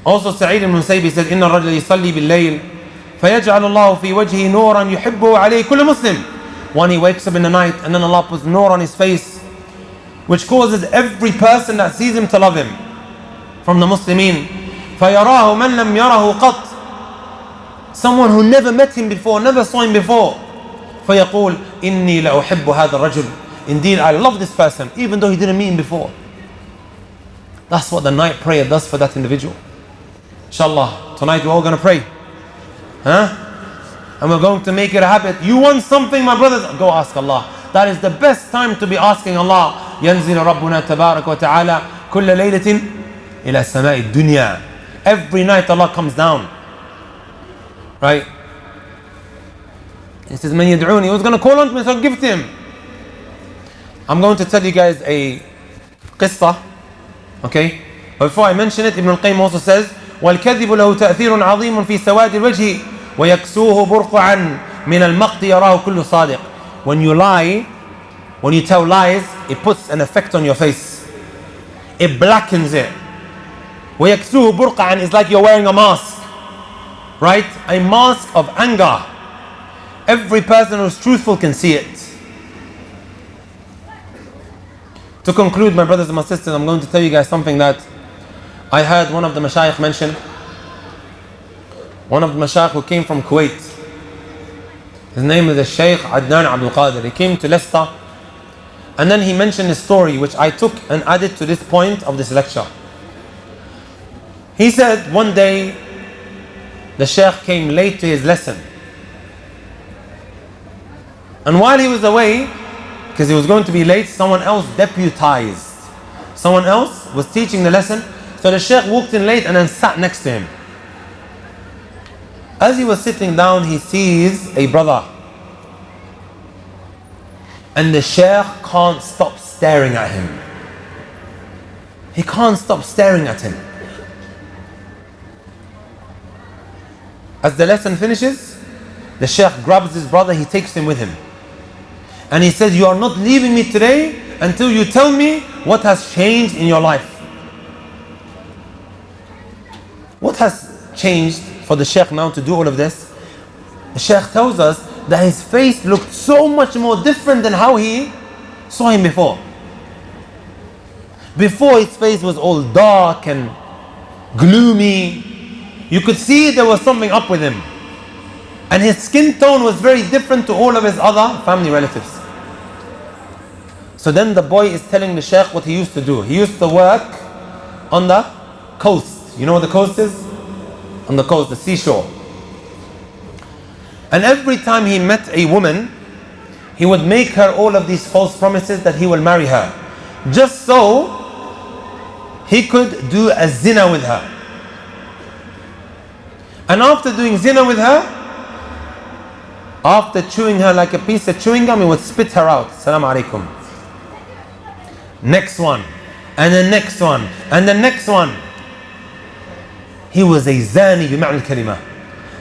Also, Sa'id ibn Musayyib said, إِنَّ الرَّجْلَ يُصَلِّي بِاللَّيْلِ فَيَجْعَلُ اللَّهُ فِي وَجْهِهِ نُورًا يُحِبُّهُ عَلَيْهِ كُلُّ مُسْلِمٍ. When he wakes up in the night and then Allah puts nur on his face, which causes every person that sees him to love him from the Muslimin. فَيَرَاهُ مَنْ لَمْ يَرَهُ قَطْ. Someone who never met him before, never saw him before. فَيَقُولُ إِنِّي لَأُحِبُّ هَذَا الرَّجُلِ. Indeed, I love this person, even though he didn't meet him before. That's what the night prayer does for that individual. Inshallah, tonight we're all going to pray. Huh? And we're going to make it a habit. You want something, my brothers? Go ask Allah. That is the best time to be asking Allah. ينزل ربنا تبارك وتعالى كل ليلة إلى سماء الدنيا. Every night Allah comes down. Right? He says, من يدعوني. He was going to call on me, so give it to him. I'm going to tell you guys a qissa. Okay? But before I mention it, Ibn al-Qayyim also says, والكذب له تأثير عظيم في سواد الوجه ويكسوه برقعا من المقت يراه كل صادق. When you lie, when you tell lies, it puts an effect on your face. It blackens it. ويكسوه برقعا is like you're wearing a mask. Right? A mask of anger. Every person who's truthful can see it. To conclude, my brothers and my sisters, I'm going to tell you guys something that I heard one of the mashayikh mention. One of the mashayikh who came from Kuwait. His name is the Shaykh Adnan Abdul Qadir. He came to Leicester, and then he mentioned a story which I took and added to this point of this lecture. He said one day the Shaykh came late to his lesson. And while he was away, because he was going to be late, someone else deputized. Someone else was teaching the lesson. So the Shaykh walked in late and then sat next to him. As he was sitting down, he sees a brother. And the Shaykh can't stop staring at him. He can't stop staring at him. As the lesson finishes, the Shaykh grabs his brother, he takes him with him. And he says, you are not leaving me today until you tell me what has changed in your life. What has changed for the Shaykh now to do all of this? The Shaykh tells us that his face looked so much more different than how he saw him before. Before, his face was all dark and gloomy. You could see there was something up with him. And his skin tone was very different to all of his other family relatives. So then the boy is telling the Shaykh what he used to do. He used to work on the coast. You know what the coast is? On the coast, the seashore. And every time he met a woman, he would make her all of these false promises that he will marry her, just so he could do a zina with her. And after doing zina with her, after chewing her like a piece of chewing gum, he would spit her out. Salaam alaikum. Next one, and the next one, and the next one. He was a zani bima'na al-kalima.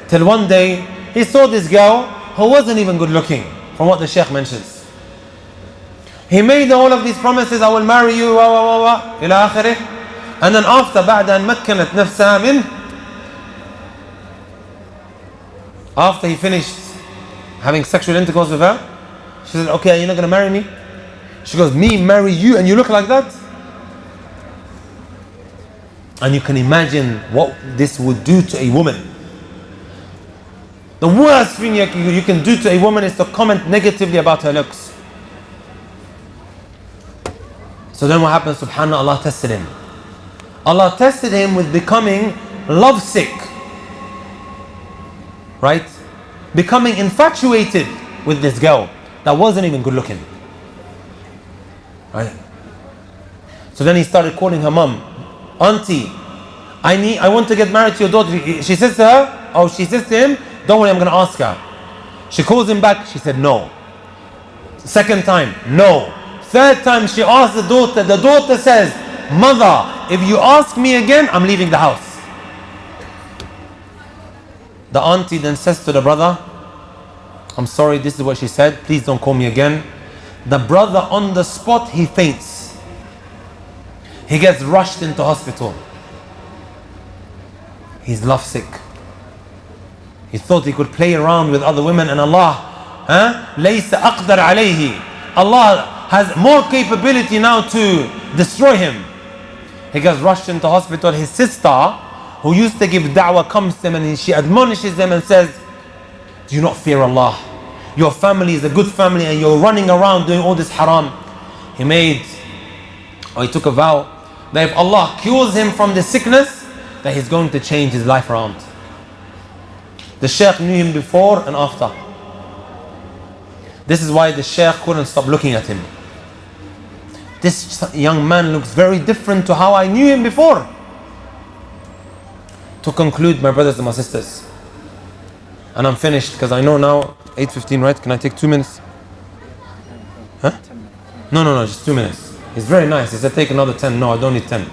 Till one day, he saw this girl who wasn't even good looking, from what the Shaykh mentions. He made all of these promises, I will marry you, ila akhirih. And then after, بعد أن مكنت نفسها منه, after he finished having sexual intercourse with her, she said, okay, you're not going to marry me? She goes, me marry you and you look like that? And you can imagine what this would do to a woman. The worst thing you can do to a woman is to comment negatively about her looks. So then what happened? Subhanallah, Allah tested him. Allah tested him with becoming lovesick. Right? Becoming infatuated with this girl that wasn't even good looking. Right? So then he started calling her mom, auntie, I want to get married to your daughter. She says to her, she says to him, don't worry, I'm going to ask her. She calls him back, she said no. Second time, no. Third time she asked the daughter says, mother, if you ask me again, I'm leaving the house. The auntie then says to the brother, I'm sorry, this is what she said, please don't call me again. The brother on the spot, he faints. He gets rushed into hospital. He's lovesick. He thought he could play around with other women, and Allah, لَيْسَ أَقْدَرْ عَلَيْهِ, Allah has more capability now to destroy him. He gets rushed into hospital. His sister, who used to give da'wah, comes to him and she admonishes him and says, do you not fear Allah? Your family is a good family and you're running around doing all this haram. He took a vow that if Allah cures him from this sickness, that he's going to change his life around. The Shaykh knew him before and after. This is why the Shaykh couldn't stop looking at him. This young man looks very different to how I knew him before. to conclude, my brothers and my sisters, and I'm finished because I know now 8:15, right? Can I take 2 minutes? Huh? No, just 2 minutes. He's very nice. He said take another 10. No, I don't need 10.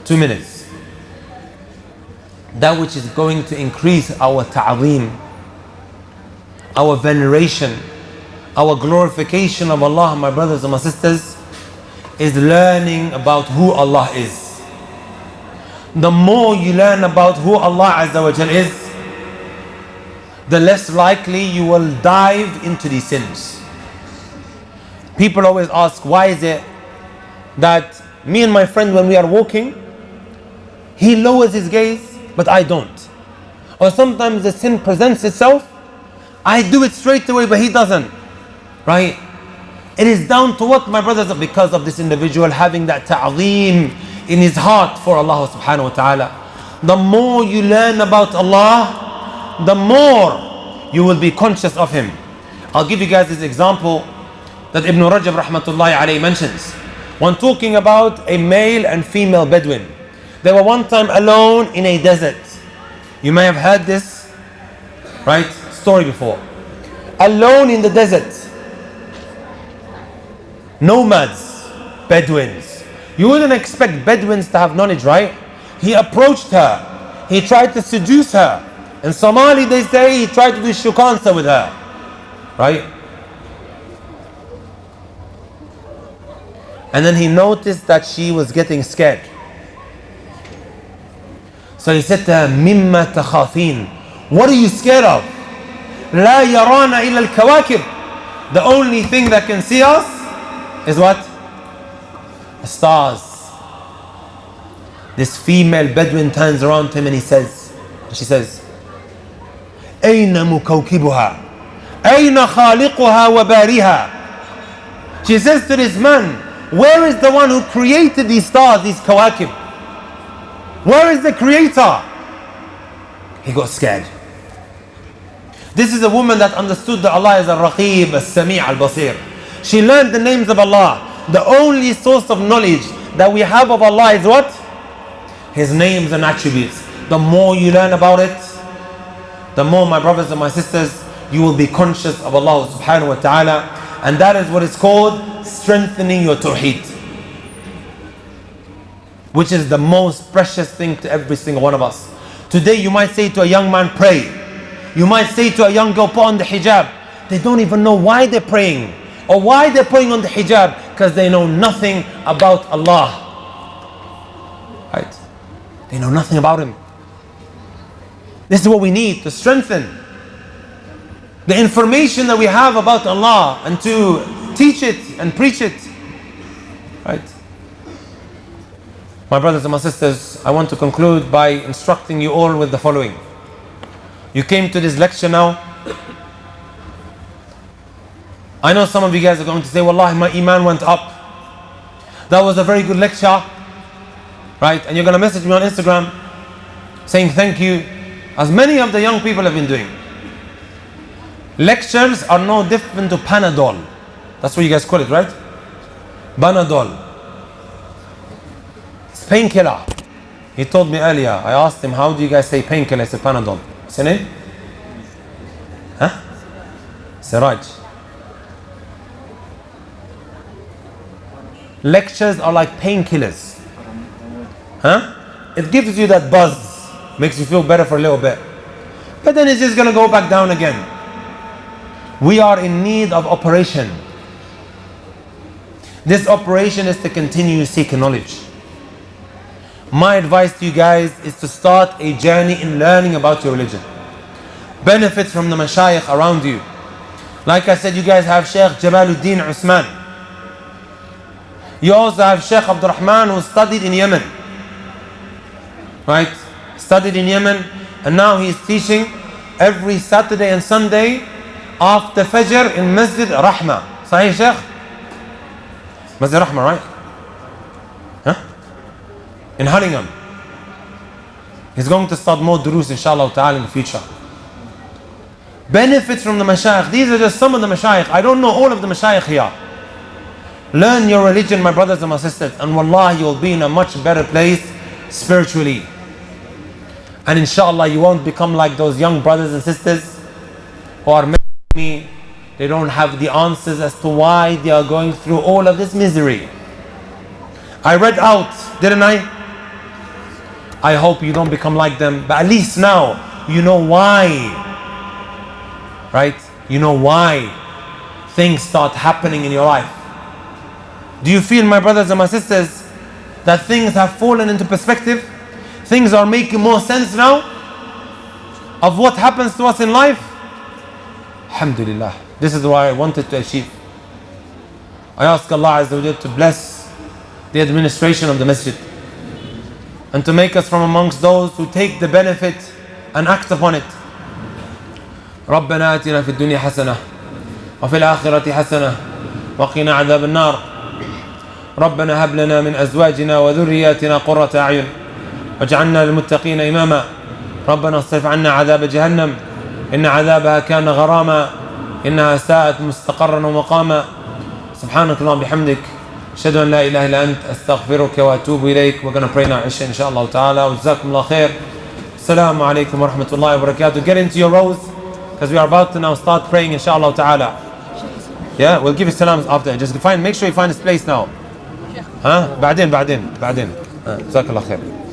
2 minutes. That which is going to increase our ta'zeem, our veneration, our glorification of Allah, my brothers and my sisters, is learning about who Allah is. The more you learn about who Allah Azza wa Jal is, the less likely you will dive into these sins. People always ask, why is it that me and my friend, when we are walking, he lowers his gaze, but I don't? Or sometimes the sin presents itself, I do it straight away, but he doesn't. Right? It is down to what, my brothers? Because of this individual having that ta'zeem in his heart for Allah subhanahu wa ta'ala. The more you learn about Allah, the more you will be conscious of Him. I'll give you guys this example that Ibn Rajab rahmatullahi alayhi mentions when talking about a male and female Bedouin. They were one time alone in a desert. You may have heard this, right, story before. Alone in the desert. Nomads, Bedouins. You wouldn't expect Bedouins to have knowledge, right? He approached her. He tried to seduce her. In Somali they say he tried to do shukansa with her. Right? And then he noticed that she was getting scared. So he said to her, "Mimma takhafin." What are you scared of? La yarana illa al-kawakib. The only thing that can see us is what? The stars. This female Bedouin turns around to him and she says, "Ayna mukawkibuha? Ayna khaliquha wa bariha?" She says to this man, where is the one who created these stars, these kawakib? Where is the creator? He got scared. This is a woman that understood that Allah is al-Raqib, al-Sami' al-Basir. She learned the names of Allah. The only source of knowledge that we have of Allah is what? His names and attributes. The more you learn about it, the more, my brothers and my sisters, you will be conscious of Allah subhanahu wa ta'ala. And that is what is called strengthening your tawheed, which is the most precious thing to every single one of us. Today you might say to a young man, pray. You might say to a young girl, put on the hijab. They don't even know why they're praying or why they're putting on the hijab, because they know nothing about Allah. Right? They know nothing about Him. This is what we need to strengthen the information that we have about Allah and to teach it and preach it. Right? My brothers and my sisters, I want to conclude by instructing you all with the following. You came to this lecture now. I know some of you guys are going to say, Wallahi, my iman went up. That was a very good lecture. Right? And you're going to message me on Instagram saying thank you, as many of the young people have been doing. Lectures are no different to Panadol. That's what you guys call it, right? Panadol. It's painkiller. He told me earlier, I asked him, how do you guys say painkiller? I said Panadol. What's your name? Huh? Siraj. Lectures are like painkillers. Huh? It gives you that buzz, makes you feel better for a little bit. But then it's just going to go back down again. We are in need of operation. This operation is to continue seeking knowledge. My advice to you guys is to start a journey in learning about your religion. Benefit from the mashayikh around you. Like I said, you guys have Sheikh Jamaluddin Usman. You also have Sheikh Abdul Rahman, who studied in Yemen. Right? Studied in Yemen, and now he is teaching every Saturday and Sunday after Fajr in Masjid Rahma. Sahih Sheikh? Masjid Rahma, right? Huh? In Hullingham. He's going to start more durus inshallah ta'ala in the future. Benefits from the mashayikh. These are just some of the mashayikh. I don't know all of the mashayikh here. Learn your religion, my brothers and my sisters, and wallahi, you'll be in a much better place spiritually. And inshallah you won't become like those young brothers and sisters who are messaging me. They don't have the answers as to why they are going through all of this misery. I read out, didn't I? I hope you don't become like them, but at least now you know why. Right? You know why things start happening in your life. Do you feel, my brothers and my sisters, that things have fallen into perspective? Things are making more sense now of what happens to us in life? Alhamdulillah. This is what I wanted to achieve. I ask Allah Azza wa Jalla to bless the administration of the Masjid and to make us from amongst those who take the benefit and act upon it. ربنا آتنا في الدنيا حسنة وفي الآخرة حسنة وقنا عذاب النار ربنا هب لنا من أزواجنا وذرياتنا قرة أعين واجعلنا للمتقين إماما ربنا اصرف عنا عذاب جهنم إن عذابها كان غراما إنها ساءت مستقرا ومقاما سبحانك اللهم بحمدك أشهد أن لا إله إلا أنت أستغفرك وأتوب إليك. We're going to pray now Isha inshallah ta'ala. وجزاكم الله خير. السلام عليكم ورحمة الله وبركاته. Get into your rows because we are about to now start praying inshallah ta'ala. Yeah, we'll give you salams after. Just make sure you find this place now. ها بعدين جزاك الله خير.